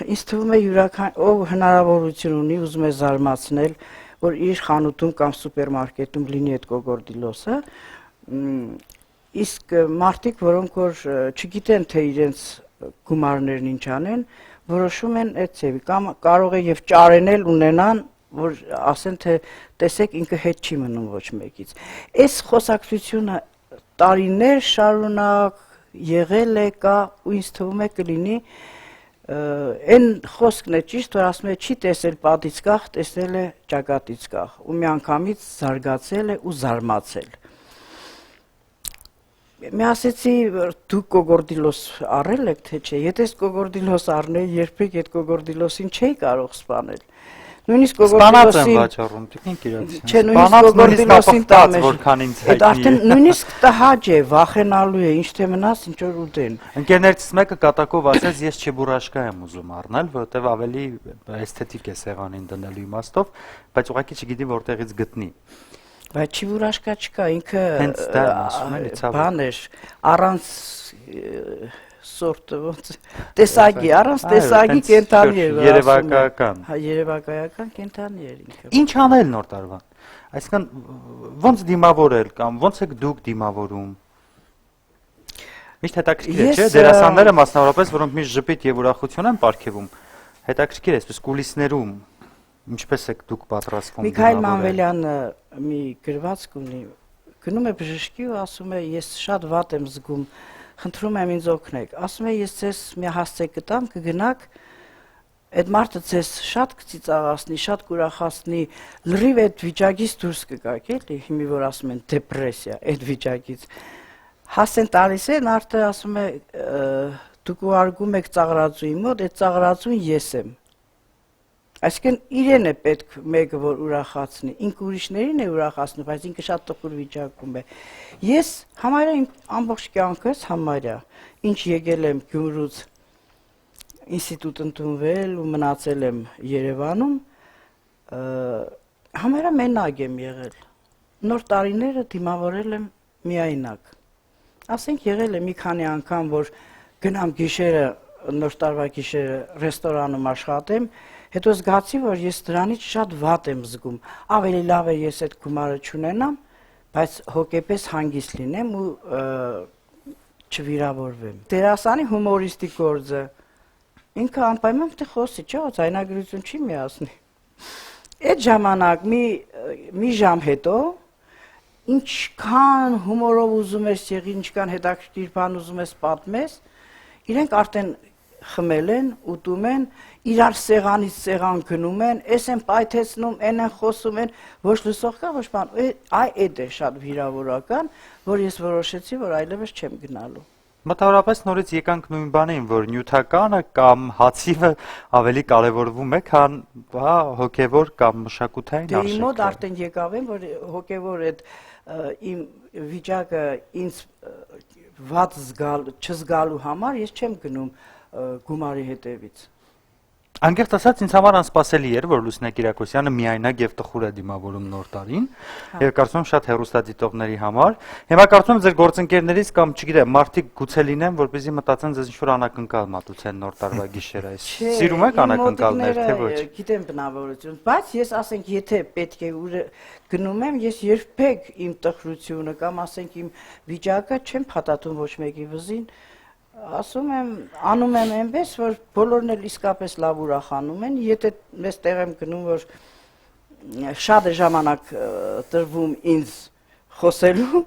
ինձ թվում է ով հնարավորություն ունի, ուզում է զարմացնել, որ իր խանութում կամ սուպերմարկետում լինի այդ կոկորդիլոսը, իսկ մարդիկ, որոնք որ չգիտեն, թե իրենց գումարներն ինչ անեն, որոշում են այդ ձևի, կամ կարող է եւ ճարենել ունենան, որ ասեն թե տեսեք ինքը հետ չի մնում ոչ մեկից։ Այս խոսակցությունը տարիներ շարունակ եղել է, կա ու ինձ թվում է կլինի այն խոսքն է ճիշտ, որ ասում է չի տեսել պատից կախ, տեսել է ճակատից կախ, ու միանգամից զարգացել է ու զարմացել։ Մի ասեցի, դուք կոկորդիլոս առել եք, թե չէ, եթե ես կոկորդիլոս առնեի, երբեք այդ կոկորդիլոսին չէի կարող սպանել։ Նույնիսկ կոկորդիլոսին վաճառում, Տիկին Կիրակոսյան։ Չէ, նույնիսկ կոկորդիլոսին տամեջ, որքան ինձ այդ արդեն նույնիսկ տհաճ է, վախենալու է, ինչ թե մնաս, ինչ որ ուտեն։ Ընկերներից մեկը կատակով ասեց, ես չեբուրաշկա եմ ուզում առնել, որովհետև ավելի էսթետիկ է սեղանին դնելու իմաստով, բայց ուղղակի չգիտի որտեղից գտնի։ Բայց չիվուրաշկա չկա, ինքը հենց դա ասում էլի ցավ։ բան էր, առանց սորտը ոնց տեսակի, առանց տեսակի կենթանի էր։ Երևակայական։ Հա, երևակայական կենթանի էր ինքը։ Ինչ անել նոր տարվան։ Այսինքն ոնց դիմավորել կամ ոնց եք դուք դիմավորում։ Միշտ հետաքրքիր է, չէ՞, դերասանները մասնավորապես, որոնք միշտ ժպիտ եւ ուրախություն են ապարգևում, հետաքրքիր է, այսպես կուլիսներում ինչպես եք դուք պատրաստվում։ Միքայել Մանվելյանը մի գրվածք ունի, գնում է բժշկի ու ասում է, ես շատ վատ եմ զգում, խնդրում եմ ինձ օգնեք։ Ասում է, ես ձեզ մի հասցե կտամ, կգնաք, այդ մարդը ձեզ շատ կծիծաղացնի, շատ կուրախացնի, լրիվ այդ վիճակից դուրս կգաք, էլի, հիմի որ ասում են դեպրեսիա, այդ վիճակից։ Հասցեն տալիս են, արդեն ասում է, դուք ուղարկում եք ծաղրածուի մոտ, այդ ծաղրածուն ես եմ։ Այսինքն իրեն է պետք մեկը որ ուրախացնի, ինքը ուրիշներին է ուրախացնում, բայց ինքը շատ տխուր վիճակում է։ Ես համարյա իմ ամբողջ կյանքս համարյա, ինչ եկել եմ Գյումրուց ինստիտուտ ընդունվել ու մնացել եմ Երևանում, համարյա մենակ եմ եղել։ Նոր տարիները դիմավորել եմ միայնակ։ Ասենք եղել է մի քանի անգամ, որ գնամ գիշերը, նոր տարվա գիշերը ռեստորանում աշխատեմ, հետո զգացի, որ ես դրանից շատ վատ եմ զգում։ Ավելի լավ է ես այդ գումարը չունենամ, բայց հոգեպես հանգիստ լինեմ ու չվիրավորվեմ։ Դերասանի հումորիստի գործը ինքը անպայման պետք է խոսի, չէ՞, ձայնագրություն չի միացնի։ Այդ ժամանակ մի ժամ հետո ինչքան հումորով ուզում ես եղի, ինչքան հետաքրքիր բան ուզում ես պատմես, իրենք արդեն խմել են, ուտում են, իրար սեղանից սեղան գնում են, էս են պայթեցնում, են խոսում են, ոչ լսող կա, ոչ բան, այդ է շատ վիրավորական, որ ես որոշեցի, որ այլևս չեմ գնալու։ Մոտավորապես նորից եկանք նույն բանին, որ նյութականը կամ հացիվը ավելի կարևորվում է, քան հոգևոր կամ մշակութային արժեքը։ Դե իմ մոտ արժեքը։ արդեն եկավ եմ, որ հոգևոր այդ իմ վիճակը ինձ վատ չզգալու համար ես չեմ գնում գումարի հետևից։ Անկեղծ ասած, ինձ համար անսպասելի էր, որ Լուսինե Կիրակոսյանը միայնակ եւ տխուր է դիմավորում նոր տարին, եւ կարծում եմ շատ հեռուստադիտողների համար։ Հիմա կարծում եմ ձեր գործընկերներից կամ չգիտեմ, մարդիկ գուցե լինեն, որպեսզի մտածեն ձեզ ինչ-որ անակնկալ մատուցեն նոր տարվա գիշերը։ Սիրում եք անակնկալներ, թե ոչ։ Գիտեմ բնավորություն, բայց ես ասենք, եթե պետք է գնում եմ, ես երբեք իմ տխրությունը կամ ասենք իմ վիճակը չեմ փաթաթում ոչ մեկի վզին։ Ասում եմ, անում եմ այնպես, որ բոլորն էլ իսկապես լավ ուրախանում են, եթե մեզ տեղ եմ գնում, որ շատ է ժամանակ տրվում ինձ խոսելու,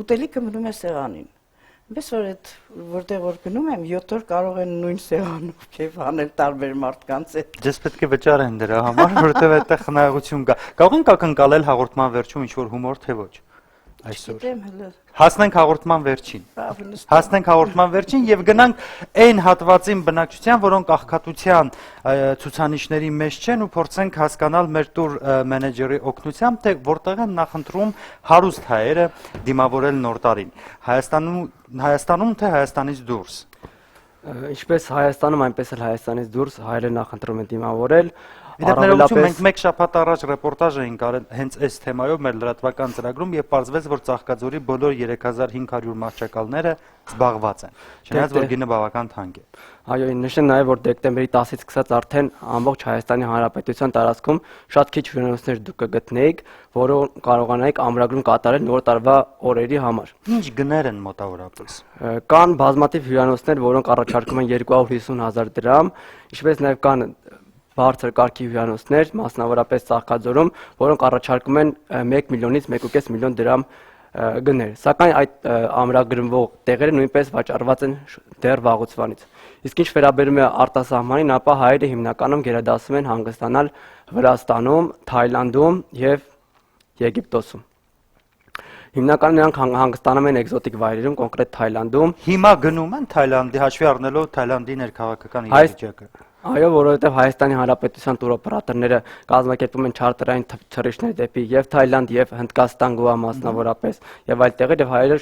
ուտելիքը մնում է սեղանին։ Այնպես որ որտեղ որ գնում եմ, 7 օր կարող են նույն սեղանով քեֆ անել տարբեր մարդկանց հետ։ Ձեզ պետք է վճարեն դրա համար, որովհետև այդտեղ խնայողություն կա։ Կարող ենք ակնկալել հաղորդման վերջում ինչ-որ հումոր, թե ոչ։ Այսօր հասնենք հաղորդման վերջին եւ գնանք այն հատվածին բնակչության, որոնք աղքատության ցուցանիշների մեջ չեն ու փորձենք հասկանալ մեր տուր մենեջերի օգնությամբ, թե որտեղ են նախընտրում հարուստ հայերը դիմավորել նոր տարին։ Հայաստանում թե Հայաստանից դուրս։ Ինչպես Հայաստանում, այնպես էլ Հայաստանից դուրս հայերը նախընտրում են դիմավորել։ Ներողություն, մենք մեկ շաբաթ առաջ ռեպորտաժ էինք արել հենց այս թեմայով մեր լրատվական ծրագրում եւ պարզվեց, որ Ծաղկաձորի բոլոր 3500 մարշակալները զբաղված են։ Չնայած որ գինը բավական թանկ է։ Այո, նշեմ նաև, որ դեկտեմբերի 10-ից սկսած արդեն ամբողջ Հայաստանի Հանրապետության տարածքում շատ քիչ հյուրանոցներ դուք կգտնեիք, որոնք կարողանայիք ամրագրում կատարել նոր տարվա օրերի համար։ Ինչ գներ են մոտավորապես։ Կան բազմաթիվ հյուրանոցներ, որոնք առաջարկում են 250,000 դրամ, ինչպես նաև կան բարձր կարգի հյուրանոցներ, մասնավորապես Ծաղկաձորում, որոնք առաջարկում են 1 միլիոնից 1.5 միլիոն դրամ գներ։ Սակայն այդ ամրագրվող տեղերը նույնպես վաճառված են դեռ վաղուց։ Իսկ ինչ վերաբերում է արտասահմանին, ապա հայերը հիմնականում գերադասում են հանգստանալ Վրաստանում, Թայլանդում եւ Եգիպտոսում։ Հիմնականում նրանք հանգստանում են էկզոտիկ վայրերում, կոնկրետ Թայլանդում։ Հիմա գնում են Թայլանդի, հաշվի առնելով Թայլանդի ներքաղաքական իրավիճակը։ Այո, որովհետև Հայաստանի Հանրապետության տուրօպերատորները կազմակերպում են չարտերային թռիչքներ դեպի եւ Թայլանդ եւ Հնդկաստան, Գոա մասնավորապես եւ այլ տեղեր, եւ հայերը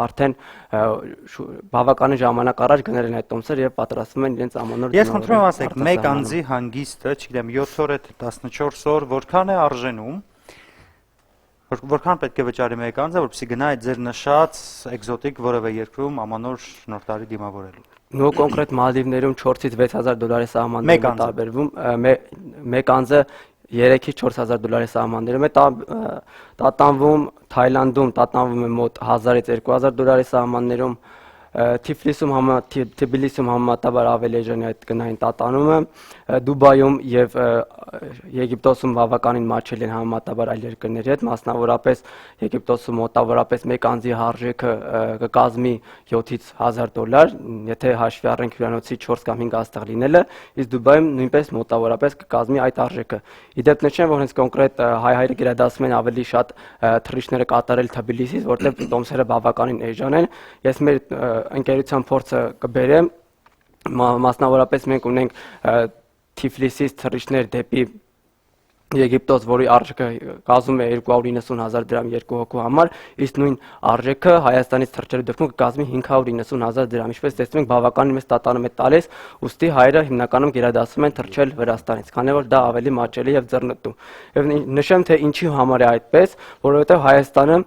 արդեն բավականին ժամանակ առաջ գնել են այդ տոմսեր եւ պատրաստվում են իրենց ամանոր։ Ես խնդրում եմ ասեք, մեկ անձի հանգիստը, չգիտեմ, 7 օր է, 14 օր, որքան է արժենում։ Որքան պետք է վճարի մեկ անձը, որպեսզի գնա այդ ձեր նշած էկզոտիկ որևէ երկրում ամանոր նոր տարի դիմավորելու։ Նո կոնկրետ Մալդիվներում 4-ից 6000 դոլարի սահմաններում է տարբերվում, մեկ անձը 3-ից 4000 դոլարի սահմաններում է տատանվում, Թայլանդում տատանվում է մոտ 1000-ից 2000 դոլարի սահմաններում, Թբիլիսիում համեմատաբար ավելի էժան է այդ գնային տատանումը, Դուբայում եւ Եգիպտոսում բավականին մատչելի են համեմատաբար այլ երկրների հետ, մասնավորապես Եգիպտոսում մոտավորապես մեկ անձի արժեքը կկազմի 7-ից 1000 դոլար, եթե հաշվի առնենք հյուրանոցի 4 կամ 5 աստղ լինելը, իսկ Դուբայում նույնպես մոտավորապես կկազմի այդ արժեքը։ Իդեպ նշեմ, որ հենց կոնկրետ հայերը գերադասում են ավելի շատ թռիչքները կատարել Թբիլիսից, որտեղ տոմսերը բավականին էժան են։ Ես մեր ընկերության փորձը կբերեմ Մասնավորապես մենք ունենք Թիֆլիսից թռիչքներ դեպի Եգիպտոս, որի արժեքը կազմում է 290,000 դրամ երկու հոգու համար, իսկ նույն արժեքը Հայաստանից թռչելու դեպքում կկազմի 590,000 դրամ։ Ինչպես տեսնում եք, բավականին մեծ տատանում է տալիս, ուստի հայերը հիմնականում գերադասում են թռչել Վրաստանից, քանի որ դա ավելի մաճելի եւ ձեռնտու։ Եվ նշեմ, թե ինչի համար է այդպես, որովհետեւ Հայաստանը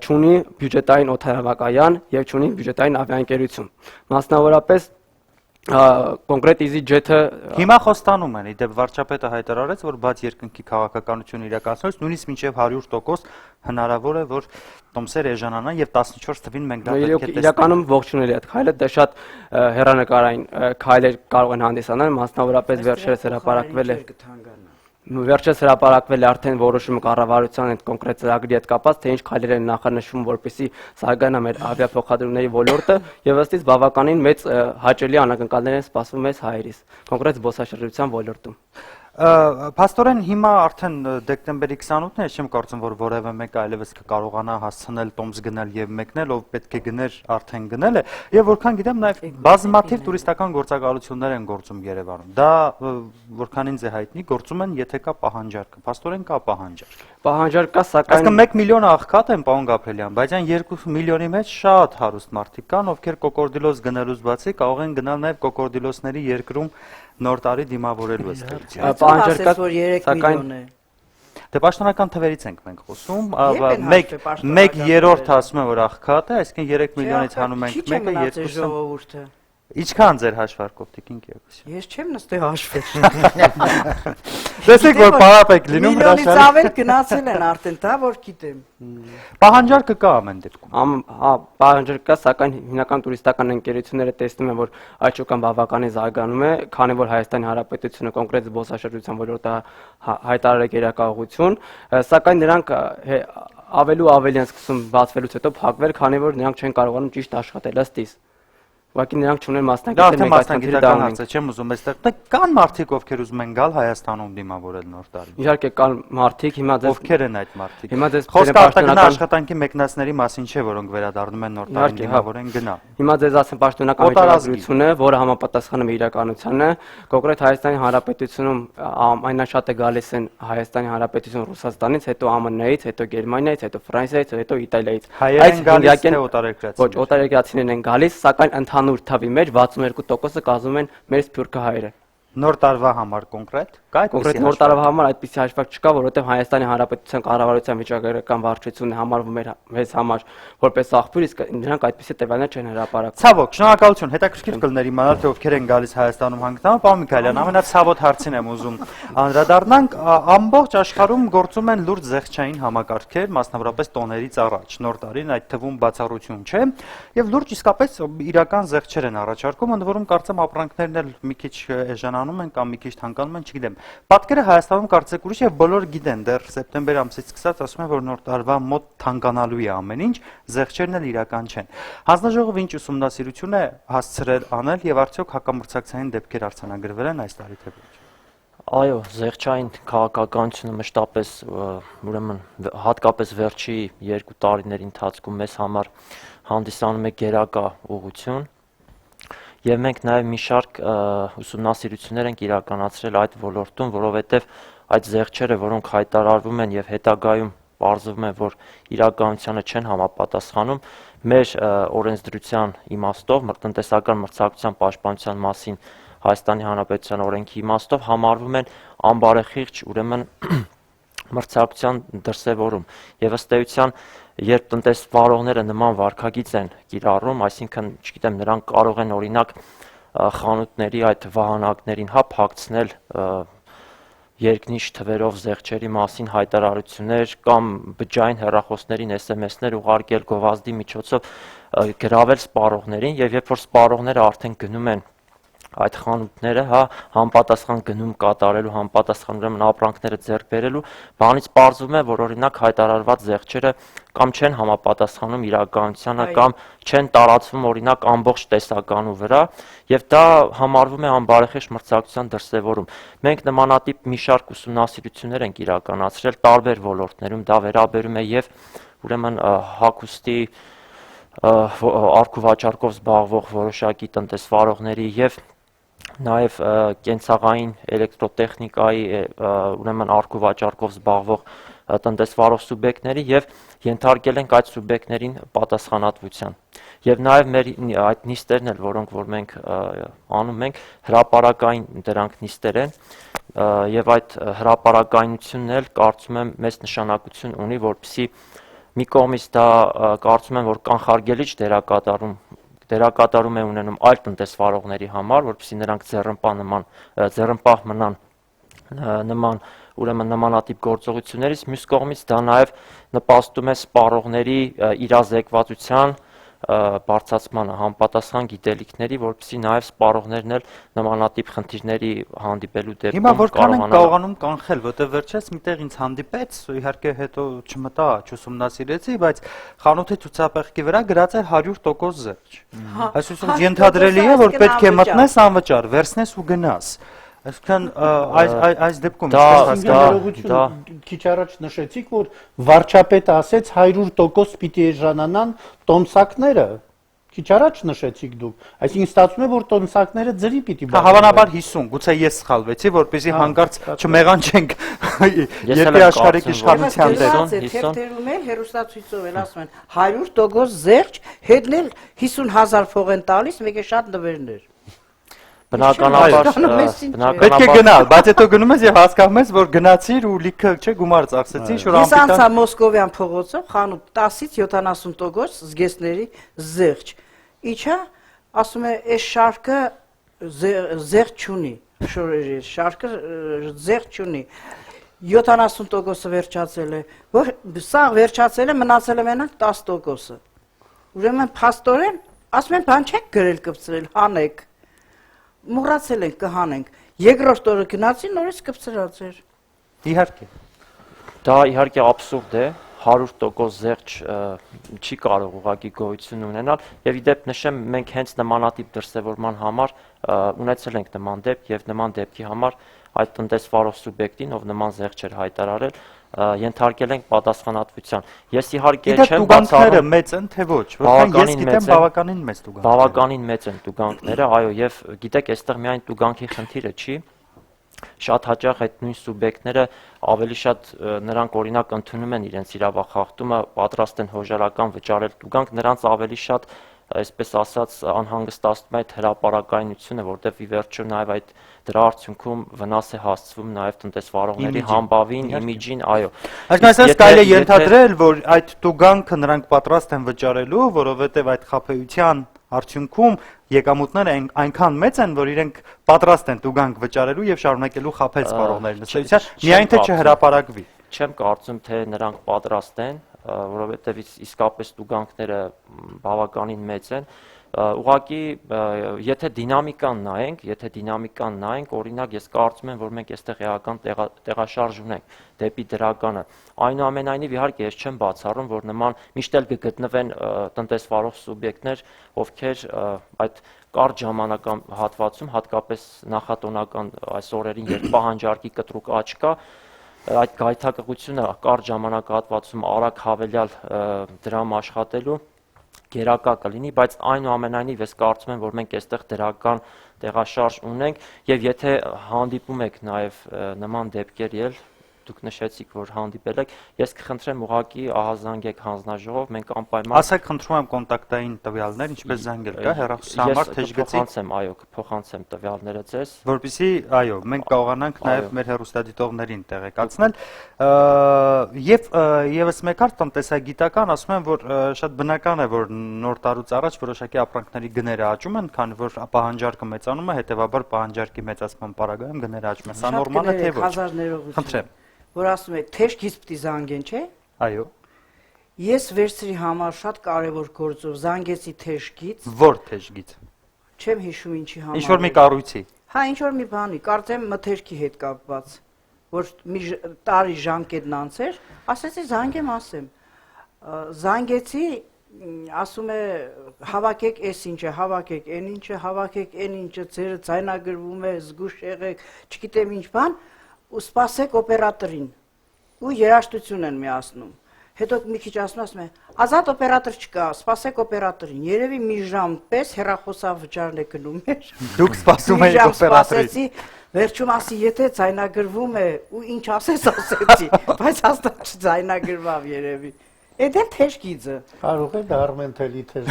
չունի բյուջետային օդանավակայան եւ չունի բյուջետային ավիաընկերություն։ Մասնավորապես կոնկրետ EasyJet-ը Հիմա խոստանում են, իդեպ վարչապետը հայտարարեց, որ բաց երկնքի քաղաքականություն իրականացնելուց նույնիսկ մինչև 100% հնարավոր է, որ տոմսեր էժանանան եւ 14 թվին մենք դա պետք է տեսնենք։ Իրականում ողջունելի է այդ քայլը, դա շատ հեռանկարային քայլեր կարող են հանդիսանալ, մասնավորապես վերջերս հրապարակվել է արդեն որոշումը կառավարության այդ կոնկրետ ծրագրի հետ կապված, թե ինչ քայլեր են նախանշվում, որպեսզի զարգանա մեր ավիափոխադրումների ոլորտը եւ ըստից բավականին մեծ հաճելի անակնկալներ են սպասվում մեզ հայերիս, կոնկրետ զբոսաշրջության ոլորտում։ Փաստորեն հիմա արդեն դեկտեմբերի 28-ն է, չեմ կարծում, որ որևէ մեկը այլևս կկարողանա հասցնել տոմս գնել եւ մեկնել, ով պետք է գներ, արդեն գնել է, եւ որքան գիտեմ նաեւ բազմաթիվ տուրիստական գործակալություններ են գործում Երևանում։ Դա որքանին է հայտնի, գործում են, եթե կա պահանջարկը։ Փաստորեն կա պահանջարկ։ Պահանջարկ կա, սակայն Այսինքն 1 միլիոն աղքատ են, պարոն Գաբրելյան, բայց այն 2 միլիոնի մեջ շատ հարուստ մարդիկ կան, ովքեր կոկորդիլոս գնելուց բացի կարող են գնալ նաեւ կոկորդիլոսների երկրում նոր տարի դիմավորելու ըստ պահանջարկը, սակայն Դե պաշտոնական թվերից ենք մենք խոսում, 1/3 ասում է, որ աղքատ է, այսինքն 3 միլիոնից հանում ենք 1-ը 2-ը ժողովուրդը։ Ինչքան ձեր հաշվարկով Տիկին Կիակոսյան։ Ես չեմ նստի հաշվել։ Տեսեք, որ պարապ եք լինում Միլիոնից հրաշալի։ ավել գնացել են արդեն, դա որ գիտեմ։ Պահանջարկը կա ամեն դեպքում։ Պահանջարկ կա, սակայն հիմնական տուրիստական ընկերությունները տեսնում են, որ այդ շուկան բավականին զարգանում է, քանի որ Հայաստանի Հանրապետությունը կոնկրետ զբոսաշրջության ոլորտը հայտարարել է գերակայություն, սակայն նրանք ավելի ու ավելի են սկսում բացվելուց հետո փակվել, քանի որ նրանք չեն կարողանում ճիշտ աշխատել ըստիս։ Ուղղակի նրանք չունեն մասնակցել մեկ մասնագիտական հարց է, չեմ ուզում այստեղ։ Կան մարդիկ, ովքեր ուզում են գալ Հայաստանում դիմավորել նոր տարին։ Իհարկե կան մարդիկ, հիմա դες ովքեր են այդ մարդիկ։ Հիմա դες խոսքը արտաքին աշխատանքի մեկնասների մասին չէ, որոնք վերադառնում են նոր տարին դիմավորեն գնա։ Հիմա ձեզ ասեմ պաշտոնական միջազգությունը, որը համապատասխանում է իրականությանը, կոնկրետ Հայաստանի Հանրապետությունում ամենաշատը գալիս են Հայաստանի Հանրապետություն Ռուսաստանից, հետո ԱՄՆ-ից, հետո Գերմանիայից, հետո Ֆրանսիայից, հետո Իտալիայից։ Հայերեն գալիս թե օտարերկրացիներ։ Ոչ, օտարերկրացիներն են գալիս, սակայն ընդհանուր թվի մեջ 62%-ը կազմում են մեր սփյուռքը հայերը։ Նոր տարվա համար կոնկրետ կա Կոնկրետ նոր տարվա համար այդպիսի հաշվարկ չկա, որովհետև Հայաստանի Հանրապետության կառավարության վիճակագրական վարչությունը համարվում է մեզ համար որպես աղբյուր, իսկ նրանք այդպիսի տվյալներ չեն հրապարակում։ Ցավոք, շնորհակալություն, հետաքրքիր կլներ իմանալ, թե ովքեր են գալիս Հայաստանում հանգստանում։ Պարոն Միքայելյան, ամենացավոտ հարցին եմ ուզում անդրադառնանք, ամբողջ աշխարհում գործում են լուրջ զեղչային համակարգեր, մասնավորապես տոներից առաջ, նոր տարին այդ թվում բացառություն չէ, եւ լուրջ իսկապես իրական զեղչեր են առաջարկում, ընդ որում կարծեմ ապրանքներն էլ մի քիչ էժանանում են կամ մի քիչ թանկանում են, չգիտեմ։ Պատկերը Հայաստանում կարծեք ուրիշ է, բոլորը գիտեն, դեռ սեպտեմբեր ամսից սկսած ասում են, որ նոր տարվա մոտ թանկանալու է ամեն ինչ, զեղչերն էլ իրական չեն։ Հանձնաժողովը ինչ ուսումնասիրություն է հասցրել անել եւ արդյոք հակամրցակցային դեպքեր արձանագրվել են այս տարի թե ոչ։ Այո, զեղչային քաղաքականությունը մշտապես ուրեմն հատկապես վերջի 2 տարիների ընթացքում մեզ համար հանդիսանում է գերակա ուղղություն։ Եվ մենք նաև մի շարք ուսումնասիրություններ ենք իրականացրել այդ ոլորտում, որովհետև այդ զեղչերը, որոնք հայտարարվում են եւ հետագայում պարզվում է, որ իրականությանը չեն համապատասխանում, մեր օրենսդրության իմաստով, տնտեսական մրցակցության պաշտպանության մասին Հայաստանի Հանրապետության օրենքի իմաստով համարվում են անբարեխիղճ, ուրեմն մրցակցության դրսևորում եւ ըստ էության երբ տնտեսվարողները նման վարքագիծ են կիրառում, այսինքն, չգիտեմ, նրանք կարող են օրինակ խանութների այդ վահանակներին փակցնել երկնիշ թվերով զեղչերի մասին հայտարարություններ կամ բջջային հեռախոսներին SMS-ներ ուղարկել գովազդի միջոցով գրավել սպառողներին եւ երբ որ սպառողները արդեն գնում են այդ խանութները, համապատասխան գնում կատարելու, համապատասխան ուրեմն ապրանքները ձեռք բերելու, բանից պարզվում է, որ օրինակ հայտարարված զեղչերը կամ չեն համապատասխանում իրականությանը կամ չեն տարածվում օրինակ ամբողջ տեսականու վրա եւ դա համարվում է անբարեխիղճ մրցակցության դրսևորում։ Մենք նմանատիպ մի շարք ուսումնասիրություններ ենք իրականացրել տարբեր ոլորտներում, դա վերաբերում է եւ ուրեմն հագուստի առք ու վաճառքով զբաղվող որոշակի տնտեսվարողների եւ նաև կենցաղային էլեկտրոտեխնիկայի ուրեմն արկու վաճառքով զբաղվող տնտեսվարող սուբյեկտների եւ ենթարկել ենք այդ սուբյեկտներին պատասխանատվության։ Եվ նաև մեր այդ նիստերն էլ, որոնք որ մենք անում ենք, հրապարակային դրանք նիստեր են, եւ այդ հրապարակայնությունն էլ կարծում եմ մեծ նշանակություն ունի, որպեսզի մի կողմից դա կարծում եմ, որ կանխարգելիչ դերակատարում է ունենում այլ տնտեսվարողների համար, որպեսզի նրանք ձեռնպահ մնան նման ուրեմն նմանատիպ գործողություններից, մյուս կողմից դա նաև նպաստում է սպառողների իրազեկվածության բարձրացմանը, համապատասխան գիտելիքների, որպեսզի նաև սպառողներն էլ նմանատիպ խնդիրների հանդիպելու դեպքում Հիմա որքան ենք կարողանում կանխել, որտեղ վերջերս միտեղ ինձ հանդիպեց, իհարկե հետո չմտա, չուսումնասիրեցի, բայց խանութի ցուցափեղկի վրա գրած էր 100% զերծ։ Այսինքն ենթադրելի է, որ պետք է մտնես անվճար, վերցնես ու գնաս։ Այսինքն այս դեպքում քիչ առաջ նշեցիք, որ վարչապետը ասեց 100% պիտի էժանանան տոմսակները։ Քիչ առաջ նշեցիք դուք։ Այսինքն ստացվում է, որ տոմսակները ձրի պիտի բացեն։ Հավանաբար 50, գուցե ես սխալվեցի, որպեսզի հանկարծ չմեղանչենք երկրի աշխարհիկ իշխանության դեր։ Թերթերում էլ հերոստացույցով էլ ասում են 100% զերծ, հետն էլ 50,000 փող են տալիս, մեկ է շատ նվերներ։ Բնականաբար Պետք է գնալ, բայց հետո գնում ես եւ հասկանում ես, որ գնացիր ու լիքը չէ գումար ծախսեցի, շուտ Ես անցա Մոսկովյան փողոցով, խանութ 10-ից 70% զգեստների զերծ։ Իջա, ասում է, այս շարքը զերծ չունի, շորերի շարքը զերծ չունի։ 70%-ը վերջացել է, որ սա վերջացել է, մնացել է մենակ 10%-ը։ Ուրեմն փաստորեն, ասում են, բան չեք գրել կպցրել, հանեք։ Մոռացել ենք կհանենք։ Երկրորդ օրը գնացի, նորից կպցրած էր։ Իհարկե։ դա իհարկե աբսուրդ է, 100% զերծ չի կարող ուղղակի գոյություն ունենալ եւ իդեպ նշեմ մենք հենց նմանատիպ դրսեւորման համար ունեցել ենք նման դեպք եւ նման դեպքի համար այդ տնտեսվարող սուբյեկտին, ով նման զերծ էր հայտարարել, ենթարկել ենք պատասխանատվության։ Ես իհարկե չեմ բացառում մեծ են թե ոչ, որովհետեւ ես գիտեմ բավականին մեծ տուգանք։ Բավականին մեծ են տուգանքները, այո, եւ գիտեք, այստեղ միայն տուգանքի խնդիրը չի։ Շատ հաճախ այդ նույն սուբյեկտները ավելի շատ նրանք օրինակ ընդունում են իրենց իրավախախտումը, պատրաստ են հոժարական վճարել տուգանք, նրանց ավելի շատ այսպես ասած անհանգստացնում է այդ հրապարակայնությունը, որտեղ ի վերջո նաև այդ դրա արդյունքում վնաս է հասցվում նաև տնտեսվարողների համբավին, իմիջին, այո։ Այսինքն կարելի է ենթադրել, որ այդ տուգանքը նրանք պատրաստ են վճարելու, որովհետև այդ խաբեության արդյունքում եկամուտները այնքան մեծ են, որ իրենք պատրաստ են տուգանք վճարելու եւ շարունակելու խաբել սպառողների լսության, միայն թե չհրապարակվի։ Չեմ կարծում, թե նրանք պատրաստ են, որովհետև իսկապես տուգանքները բավականին մեծ են։ Ուղղակի եթե դինամիկան նայենք, օրինակ ես կարծում եմ, որ մենք այստեղ էական տեղաշարժ ունենք դեպի դրականը։ Այնուամենայնիվ իհարկե ես չեմ բացառում, որ նման միշտ էլ կգտնվեն տնտեսվարող սուբյեկտներ, ովքեր այդ կարճ ժամանակահատվածում, հատկապես նախատոնական այս օրերին, երբ պահանջարկի կտրուկ աճ կա, այդ գայթակղությունը կարճ ժամանակահատվածում արագ հավելյալ դրամ աշխատելու գերակա կլինի, բայց այնուամենայնիվ ես կարծում եմ, որ մենք այստեղ դրական տեղաշարժ ունենք եւ եթե հանդիպում եք նաեւ նման դեպքերի, դուք նշեցիք, որ հանդիպել եք, ես կխնդրեմ ուղղակի ահազանգեք հանձնաժողով, մենք անպայման ասեք, խնդրում եմ կոնտակտային տվյալներ, ինչպես զանգել կա, հեռախոսի համար թեժգծի։ Այո, կփոխանցեմ տվյալները ձեզ, որպեսզի, այո, մենք կարողանանք նաև մեր հեռուստադիտողներին տեղեկացնել։ Եվ եւս մեկ առ տնտեսագիտական, ասում եմ, որ շատ բնական է, որ նոր տարուց առաջ որոշակի ապրանքների գները աճում են, քանի որ պահանջարկը մեծանում է, հետեւաբար պահանջարկի մեծացման պարագայում գները աճում են։ Սա նորմալ է թե ոչ։ Խնդրեմ, որ ասում է թեժգից պիտի զանգեն, չէ՞։ Այո։ Ես վերցրի համար շատ կարևոր գործով զանգեցի թեժգից։ Որ թեժգից։ Չեմ հիշում ինչի համար։ Ինչ որ մի կառույցի։ Հա, ինչ որ մի բանի, կարծեմ մթերքի հետ կապված, որ մի տարի ժամկետն անցեր, ասեցի զանգեմ, ասեմ։ Զանգեցի, ասում է հավաքեք այս ինչը, հավաքեք այն ինչը, հավաքեք այն ինչը, ձերը ձայնագրվում է, զգուշ եղեք, չգիտեմ ինչ բան, ու սպասեք օպերատորին։ Ու երաժշտություն են միացնում։ Հետո մի քիչ ասում է, Ազատ օպերատոր չկա, սպասեք օպերատորին։ Երևի մի ժամ պես հեռախոսավճարն է գնում էր։ Դուք սպասում եք օպերատորին։ Վերջում ասի, եթե ձայնագրվում է ու ինչ ասես ասեցի, բայց հաստատ չձայնագրվավ երևի։ Էդեն թեժգիծը։ Կարող է դա Արմենտելի թեժ։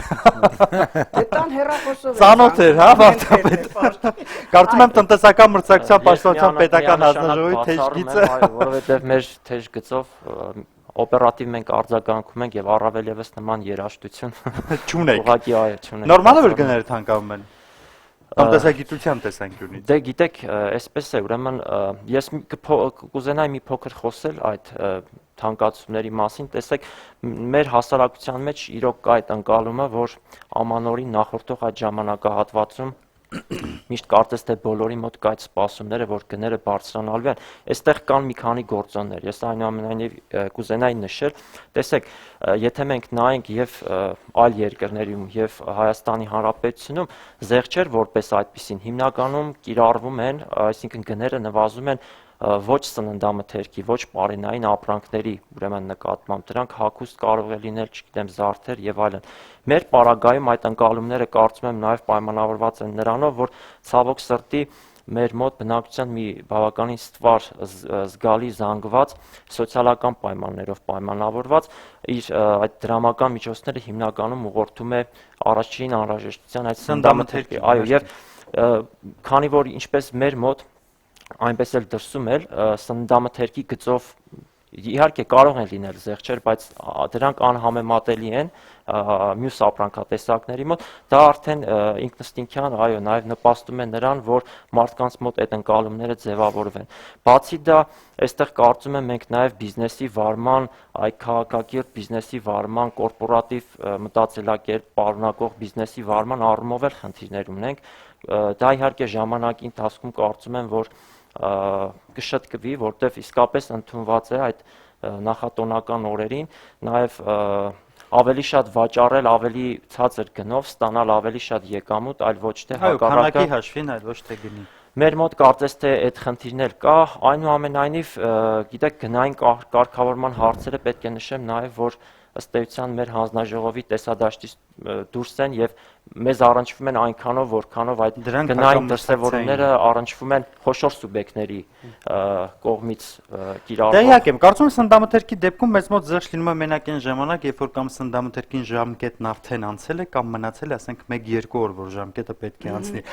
Այդտան հեռախոսով։ Ծանոթ էր, հա, վարդապետ։ Կարծում եմ տնտեսական մրցակցության պաշտպանության պետական հանձնաժողովի թեժգիծը։ Այո, որովհետև մեր թեժգծով օպերատիվ մենք արձագանքում ենք եւ առավել եւս նման երաժշտություն Չունեք։ ուղղակի այո չունենք։ Նորմալ է որ գները թանկանում են։ Տնտեսագիտության տեսանկյունից։ Դե գիտեք, այսպես է, ուրեմն ես կուզենայի մի փոքր խոսել այդ թանկացումների մասին, տեսեք, մեր հասարակության մեջ իրոք կա այդ ընկալումը, որ ամանորին նախորդող այդ ժամանակահատվածում միշտ կարծես թե բոլորի մոտ կա այդ սպասումները, որ գները բարձրանալու են։ Այստեղ կան մի քանի գործոններ։ Ես այնուամենայնիվ կուզենայի նշել, տեսեք, եթե մենք նայենք եւ այլ երկրներում եւ Հայաստանի Հանրապետությունում, զեղչեր որպես այդպեսին հիմնականում կիրառվում են, այսինքն գները նվազում են ոչ սննդամթերքի, ոչ պարենային ապրանքների, ուրեմն նկատմամբ դրանք հագուստ կարող է լինել, չգիտեմ, զարդեր եւ այլն։ Մեր պարագայում այդ ընկալումները կարծում եմ նաեւ պայմանավորված են նրանով, որ ցավոք սրտի մեր մոտ բնակչության մի բավականին ստվար զգալի զանգված սոցիալական պայմաններով պայմանավորված իր այդ դրամական միջոցները հիմնականում ուղղորդում է առաջին անհրաժեշտության այդ սննդամթերքի, այո, եւ քանի որ ինչպես մեր մոտ այնպես էլ դրսում էլ սննդամթերքի գծով իհարկե կարող են լինել զեղչեր, բայց դրանք անհամեմատելի են մյուս ապրանքատեսակների մոտ, դա արդեն ինքնըստինքյան, այո, նաև նպաստում է նրան, որ մարդկանց մոտ այդ ընկալումները ձևավորվեն։ Բացի դա, այստեղ կարծում եմ մենք նաև բիզնեսի վարման, այ քաղաքակիրթ բիզնեսի վարման, կորպորատիվ մտածելակերպ պարունակող բիզնեսի վարման առումով էլ խնդիրներ ունենք։ Դա իհարկե ժամանակի ընթացքում կարծում եմ, որ կշտկվի, որտեղ իսկապես ընդունված է այդ նախատոնական օրերին, նաև ավելի շատ վաճառել, ավելի ցածր գնով ստանալ ավելի շատ եկամուտ, այլ ոչ թե հակառակը։ Քանակի հաշվին, այլ ոչ թե գնի։ Մեր մոտ կարծես թե այդ խնդիրներ կա, այնուամենայնիվ, գիտեք, գնային կարգավորման հարցերը պետք է նշեմ նաև, որ ըստ էության մեր հանձնաժողովի տեսադաշտից դուրս են եւ մեզ առնչվում են այնքանով, որքանով այդ գնային դրսևորումները առնչվում են խոշոր սուբյեկտների կողմից կիրառվող։ Դե իհարկե, կարծում եմ սննդամթերքի դեպքում մեզ մոտ զեղչ լինում է մենակ այն ժամանակ, երբ որ կամ սննդամթերքին ժամկետն արդեն անցել է կամ մնացել է, ասենք 1-2 օր, որ ժամկետը պետք է անցնի։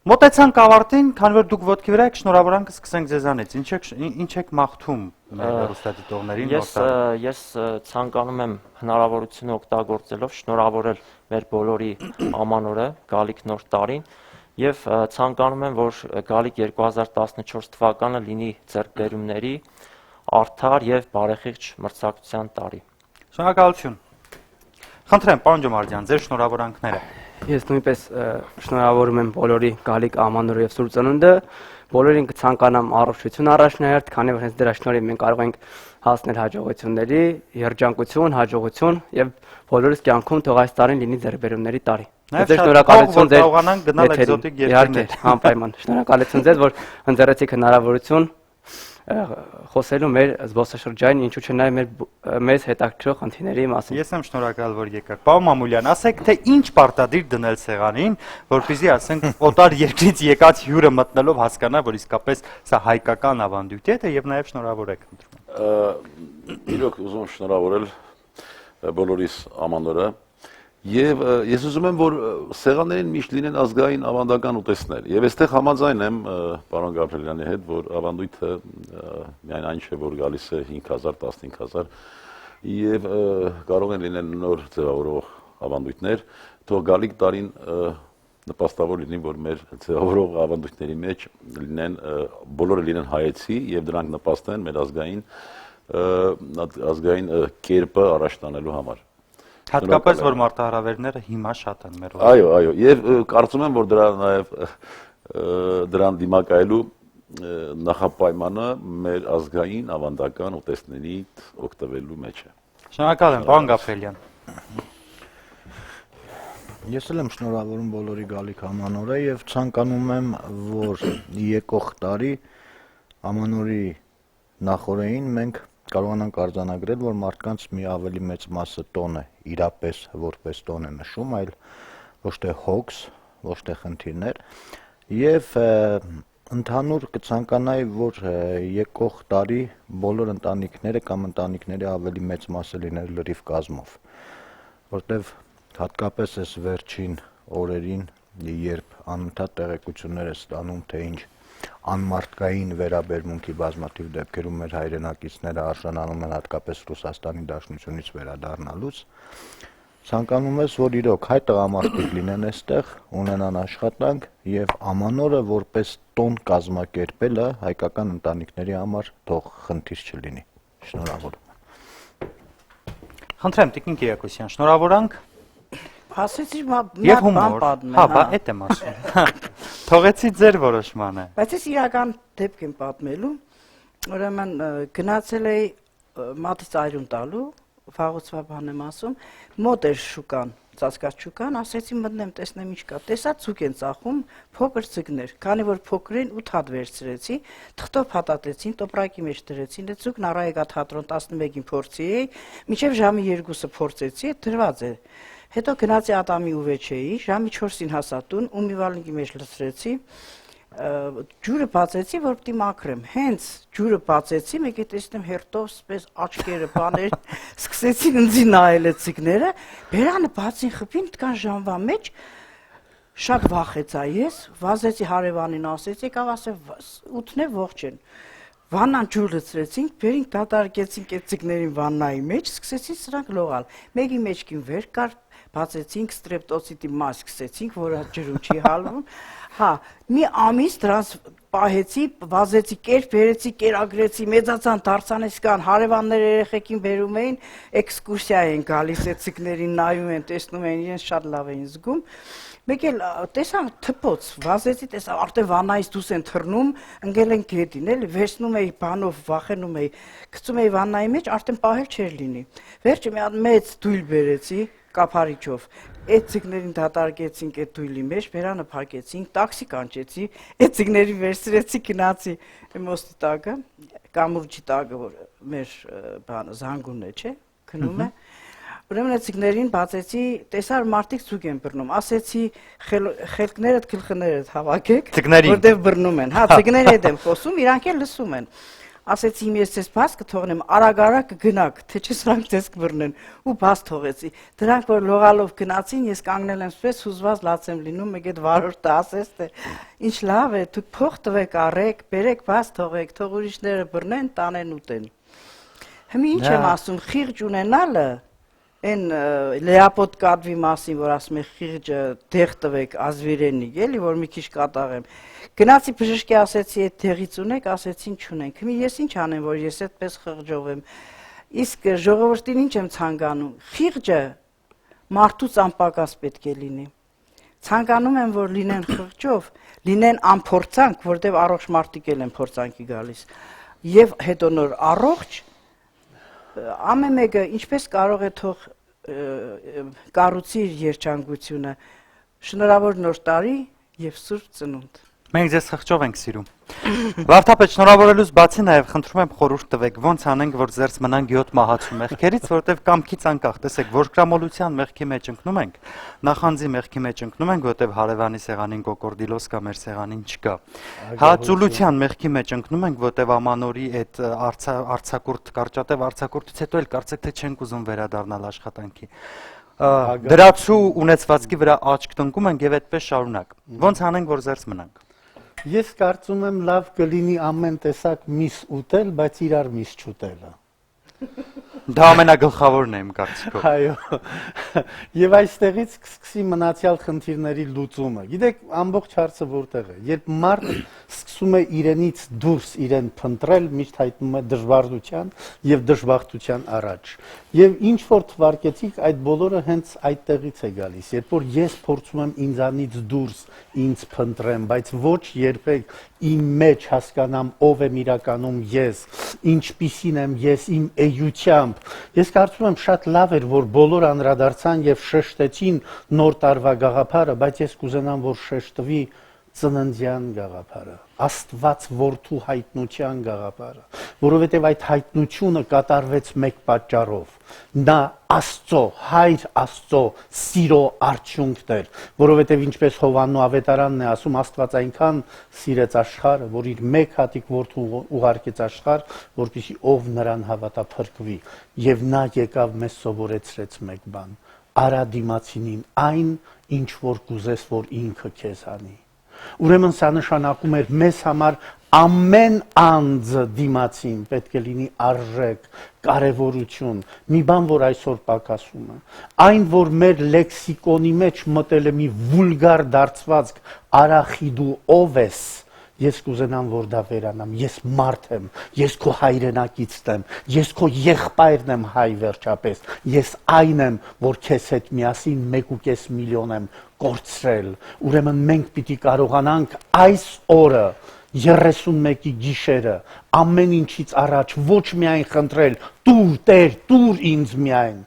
Մոտեցանք ավարտին, քանի որ դուք ոտքի վրա եք, շնորհավորանք կսկսենք ձեզանից։ Ինչ եք մաղթում հեռուստադիտողներին։ Ես ցանկանում եմ հնարավորությունը օգտագործելով շնորհավորել մեր բոլորի ամանորը, գալիք նոր տարին եւ ցանկանում եմ, որ գալիք 2014 թվականը լինի ձեռքբերումների, արդար եւ բարեխիղճ մրցակցության տարի։ Շնորհակալություն։ Խնդրեմ, պարոն Ջոմարդյան, ձեր շնորհավորանքները։ Ես նույնպես շնորհավորում եմ բոլորի գալիք ամանորը եւ Սուրբ Ծնունդը, բոլորին կցանկանամ առողջություն առաջնահերթ, քանի որ հենց դրա շնորհիվ մենք կարող ենք հասնել հաջողությունների, երջանկություն, հաջողություն եւ բոլորիս կյանքում թող այս տարին լինի ձեռքբերումների տարի։ Նաեւ շնորհակալություն ձեզ կարողանանք գնալ էկզոտիկ երկրներ։ Անպայման շնորհակալություն ձեզ, որ ընձեռեցիք հնարավորություն խոսելու մեր զբոսաշրջային, ինչու՞ չէ նաև մեզ հետաքրքրող խնդիրների մասին։ Ես եմ շնորհակալ, որ եկաք։ Պարոն Մամուլյան, ասեք, թե ինչ պարտադիր դնել սեղանին, որպեսզի ասենք օտար երկրից եկած հյուրը մտնելով հասկանա, որ իսկապես սա հայկական ավանդույթ է, եւ նաև շնորհավորեք, խնդրում։ Իրոք ուզում եմ շնորհավորել բոլորիս ամանորը եւ ես ուզում եմ, որ սեղաններին միշտ լինեն ազգային ավանդական ուտեստներ։ Եվ այստեղ համաձայն եմ պարոն Գաբրելյանի հետ, որ ավանդույթը միայն այն չէ, որ գալիս է 5000, 15000 եւ կարող են լինել նոր ձևավորող ավանդույթներ, թող գալիք տարին նպաստավոր լինի, որ մեր ձևավորող ավանդույթների մեջ լինեն բոլորը լինեն հայեցի եւ դրանք նպաստեն մեր ազգային կերպը առաջ տանելու համար։ Հատկապես որ մարտահրավերները հիմա շատ են մեր օրերում։ Այո, եւ կարծում եմ, որ դրա նաեւ դրան դիմակայելու նախապայմանը մեր ազգային ավանդական ուտեստների օգտվելու մեջ է։ Շնորհակալ եմ, պարոն Գաբրելյան։ Ես էլ եմ շնորհավորում բոլորի գալիք ամանորը եւ ցանկանում եմ, որ եկող տարի ամանորի նախորդին մենք կարողանանք արձանագրել, որ մարդկանց մի ավելի մեծ մասը տոնը իրապես որպես տոն է նշում, այլ ոչ թե հոգս, ոչ թե խնդիրներ, եւ ընդհանուր կցանկանայի, որ եկող տարի բոլոր ընտանիքները կամ ընտանիքների ավելի մեծ մասը լիներ լրիվ կազմով, որտեվ հատկապես այս վերջին օրերին, երբ անընդհատ տեղեկություններ է ստանում, թե ինչ անմարդկային վերաբերմունքի բազմաթիվ դեպքերում մեր հայրենակիցները արժանանում են հատկապես Ռուսաստանի Դաշնությունից վերադառնալուց, ցանկանում ես, որ իրոք հայ տղամարդիկ լինեն այստեղ, ունենան աշխատանք եւ ամանորը որպես տոն կազմակերպելը հայկական ընտանիքների համար թող խնդիր չլինի։ Շնորհավորում եմ։ Խնդրեմ Տիկին Կիրակոսյան, շնորհավորանք։ Ասեցի Եվ հումոր։ Հա, բա էդ եմ ասում։ Թողեցի ձեր որոշմանը։ Բայց ես իրական դեպք եմ պատմելու, ուրեմն գնացել էի մատից այրուն տալու, վաղուցվա բան եմ ասում, մոտ էր շուկան, ծածկած շուկան, ասեցի մտնեմ, տեսնեմ ինչ կա, տեսա ցուկ են ծախում, փոքր ցուկներ, քանի որ փոքր են 8 հատ վերցրեցի, թղթով փաթաթեցին, տոպրակի մեջ դրեցին, այդ ցուկն Արայեգա թատրոն 11-ին փորձի էի, մինչև ժամի 2-ը փորձեցի, դրված է։ Հետո գնացի Ադամի ու Վեչեի, ժամի 4-ին հասա տուն, ումիվալնիկի մեջ լցրեցի, ջուրը բացեցի, որ պիտի մաքրեմ։ Հենց ջուրը բացեցի, մեկ է տեսնեմ հերթով սպես աչքերը բաներ, սկսեցին ինձի նայել այդ ցիկները, բերանը բացին խփին, տկան ժամվա մեջ, շատ վախեցա ես, վազեցի հարևանին, ասեցի, եկավ ասել 8-ն է ողջ են։ Վաննան ջուր լցրեցինք, բերինք դատարկեցինք այդ ցիկներին վաննայի մեջ, սկսեցին սրանք լողալ։ Մեկի մեջքին վեր կար, բացեցինք ստրեպտոցիտի մաս սկսեցինք, որը ջրում չի հալվում։ Հա, մի ամիս դրանց պահեցի, վազեցի, կերպ բերեցի, կերակրեցի, մեծացան, դարձան այսքան, հարևաններ երեխեքին բերում էին, էքսկուրսիա են գալիս, այդ ցիկներին նայում են, տեսնում են, իրենց շատ լավ էին զգում։ Մեկ էլ տեսա թփոց, վազեցի, տեսա արդեն վանայից դուրս են թռնում, ընկել են գետին, էլի, վերցնում էի բանով, վախենում էի, գցում էի վանայի մեջ, արդեն պահել չէր լինի։ Վերջը մի հատ մեծ դույլ բերեցի, կափարիչով, այդ ցիկներին դատարկեցինք այդ դույլի մեջ, բերանը փակեցինք, տաքսի կանչեցի, այդ ցիկներին վերցրեցի, գնացի մոստի տակը, կամուրջի տակը, որ մեր բանը զանգունն է, չէ, գնում է։ Ուրեմն այդ ցիկներին բացեցի, տեսար մարդիկ ցուկ են բռնում, ասեցի խելքներդ, գլխներդ հավաքեք, որտեվ բռնում են։ Հա, ցիկների հետ եմ խոսում, իրանք էլ լսում են։ Ասեցի իմ ես ցես բաց կթողնեմ, արագ-արագ կգնաք, թե չէ սրանք ցես կբռնեն, ու բաց թողեցի։ Դրանք որ լողալով գնացին, ես կանգնել եմ սպես հուզված լաց եմ լինում, մեկ այդ վարորդը ասեց թե ինչ լավ է, դուք փող տվեք, առեք, բերեք, բաց թողեք, թող ուրիշները բռնեն, տանեն ուտեն։ Հիմա ինչ եմ ասում, խիղճ ունենալը Այն լեապոտ կատվի մասին, որ ասում է խիղճը դեղ տվեք ազվիրենիկ, էլի, որ մի քիչ կատաղեմ։ Գնացի բժշկի ասեցի, այդ դեղից ունեք, ասեցին չունենք։ Հիմա ես ինչ անեմ, որ ես այդպես խղճով եմ։ Իսկ ժողովրդին ինչ եմ ցանկանում։ Խիղճը մարդուց անպակաս պետք է լինի։ Ցանկանում եմ, որ լինեն խղճով, լինեն անփորձանք, որտեղ առողջ մարդիկ են փորձանքի գալիս։ Եվ հետո նոր առողջ ամեն մեկը ինչպես կարող է թող կառուցի իր երջանկությունը, շնորհավոր նոր տարի եւ սուրբ ծնունդ։ Մենք ձեզ խղճով ենք սիրում։ Վարդապետ, շնորհավորելուց բացի նաև խնդրում եմ խորհուրդ տվեք, ոնց անենք, որ ձերս մնանք 7 մահացու մեղքերից, որտեղ կամքից անկախ, տեսեք, որգրամոլության մեղքի մեջ ընկնում ենք, նախանձի մեղքի մեջ ընկնում ենք, որտեղ հարևանի սեղանին կոկորդիլոս կա, մեր սեղանին չկա։ Հացուլության մեղքի մեջ ընկնում ենք, որտեղ ամանորի այդ արցակուրտ կարճատև արցակուրտից հետո էլ կարծեք թե չենք ուզում վերադառնալ աշխատանքի։ Դրացու ունեցվածքի վրա աչք տնկում ենք եւ այդպես շարունակ։ Ոնց անենք, որ ձերս մնանք։ Ես կարծում եմ լավ կլինի ամեն տեսակ միս ուտել, բայց իրար միս չուտելը։ Դա ամենագլխավորն է իմ կարծիքով։ Այո։ Եվ այստեղից կսկսի մնացյալ խնդիրների լուծումը։ Գիտեք, ամբողջ հարցը որտեղ է։ Երբ մարդը սկսում է իրենից դուրս իրեն փնտրել, միշտ հայտնում է դժվարության եւ դժբախտության առաջ։ Եվ ինչ որ թվարկեցիք, այդ բոլորը հենց այդտեղից է գալիս։ Երբ որ ես փորձում եմ ինձանից դուրս ինձ փնտրեմ, բայց ոչ երբեք իմ մեջ հասկանամ ով եմ իրականում ես, ինչպիսին եմ ես իմ էյությամբ։ Ես կարծում եմ շատ լավ էր, որ բոլոր անդրադարձան եւ շեշտեցին նոր տարվա գաղափարը, բայց ես կուզենամ, որ շեշտվի ծննդյան գաղափարը, Աստված որդու հայտնության գաղափարը, որովհետև այդ հայտնությունը կատարվեց մեկ պատճառով։ Նա Աստծո, հայր Աստծո սիրո արդյունքն էր, որովհետև ինչպես Հովաննու ավետարանն է ասում, Աստված այնքան սիրեց աշխարհը, որ իր մեկ հատիկ որդու ուղարկեց աշխարհ, որպեսզի ով նրան հավատա փրկվի, եւ նա եկավ մեզ սովորեցրեց մեկ բան. արա դիմացինին այն, ինչ որ կուզես, որ ինքը քեզ անի։ Ուրեմն սա նշանակում էր մեզ համար ամեն անձը դիմացին պետք է լինի արժեք, կարևորություն, մի բան, որ այսօր պակասում է։ Այն, որ մեր լեքսիկոնի մեջ մտել է մի վուլգար դարձվածք, արախի դու ով ես, ես կուզենամ, որ դա վերանամ, ես մարդ եմ, ես քո հայրենակիցն եմ, ես քո եղբայրն եմ հայ վերջապես, ես այն եմ, որ քեզ հետ միասին 1.5 միլիոն եմ կորցրել։ Ուրեմն մենք պիտի կարողանանք այս օրը 31-ի գիշերը ամեն ինչից առաջ ոչ միայն խնդրել տուր Տեր, տուր ինձ միայն,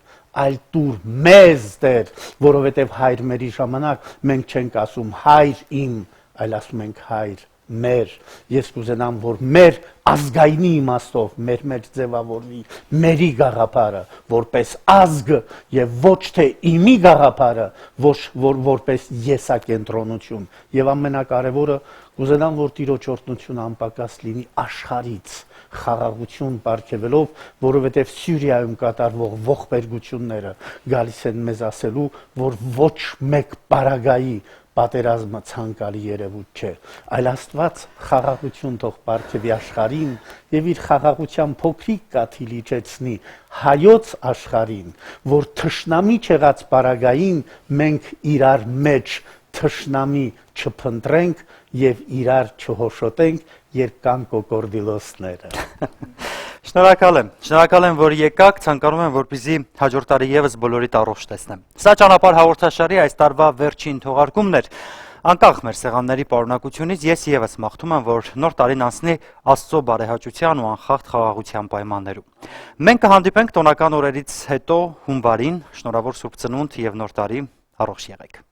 այլ տուր մեզ Տեր, որովհետև հայր մերի ժամանակ մենք չենք ասում հայր իմ, այլ ասում ենք հայր մեր, ես կուզենամ, որ մեր ազգայնի իմաստով մեր ձևավորվի մերի գաղափարը, որպես ազգ եւ ոչ թե իմի գաղափարը, որպես եսակենտրոնություն, եւ ամենակարևորը կուզենամ, որ Տիրոջ օրհնությունը անպակաս լինի աշխարհից, խաղաղություն ապարգևելով, որովհետև Սյուրիայում կատարվող ողբերգությունները գալիս են մեզ ասելու, որ ոչ մեկ պարագայի պատերազմը ցանկալի երևույթ չէ, այլ Աստված խաղաղություն թող ապարգևի աշխարհին եւ իր խաղաղության փոքրիկ կաթիլ իջեցնի հայոց աշխարհին, որ թշնամի չեղած պարագային մենք իրար մեջ թշնամի չփնտրենք եւ իրար չհոշոտենք, երբ կան կոկորդիլոսները։ Շնորհակալ եմ, որ եկաք, ցանկանում եմ, որպեսզի հաջորդ տարի եւս բոլորիդ առողջ տեսնեմ։ Սա ճանապարհ հաղորդաշարի այս տարվա վերջին թողարկումն էր։ Անկախ մեր սեղանների պարունակությունից ես եւս մաղթում եմ, որ նոր տարին անցնի Աստծո բարեհաճության ու անխախտ խաղաղության պայմաններում։ Մենք կհանդիպենք տոնական օրերից հետո հունվարին, շնորհավոր Սուրբ Ծնունդ եւ նոր տարի, առողջ եղեք։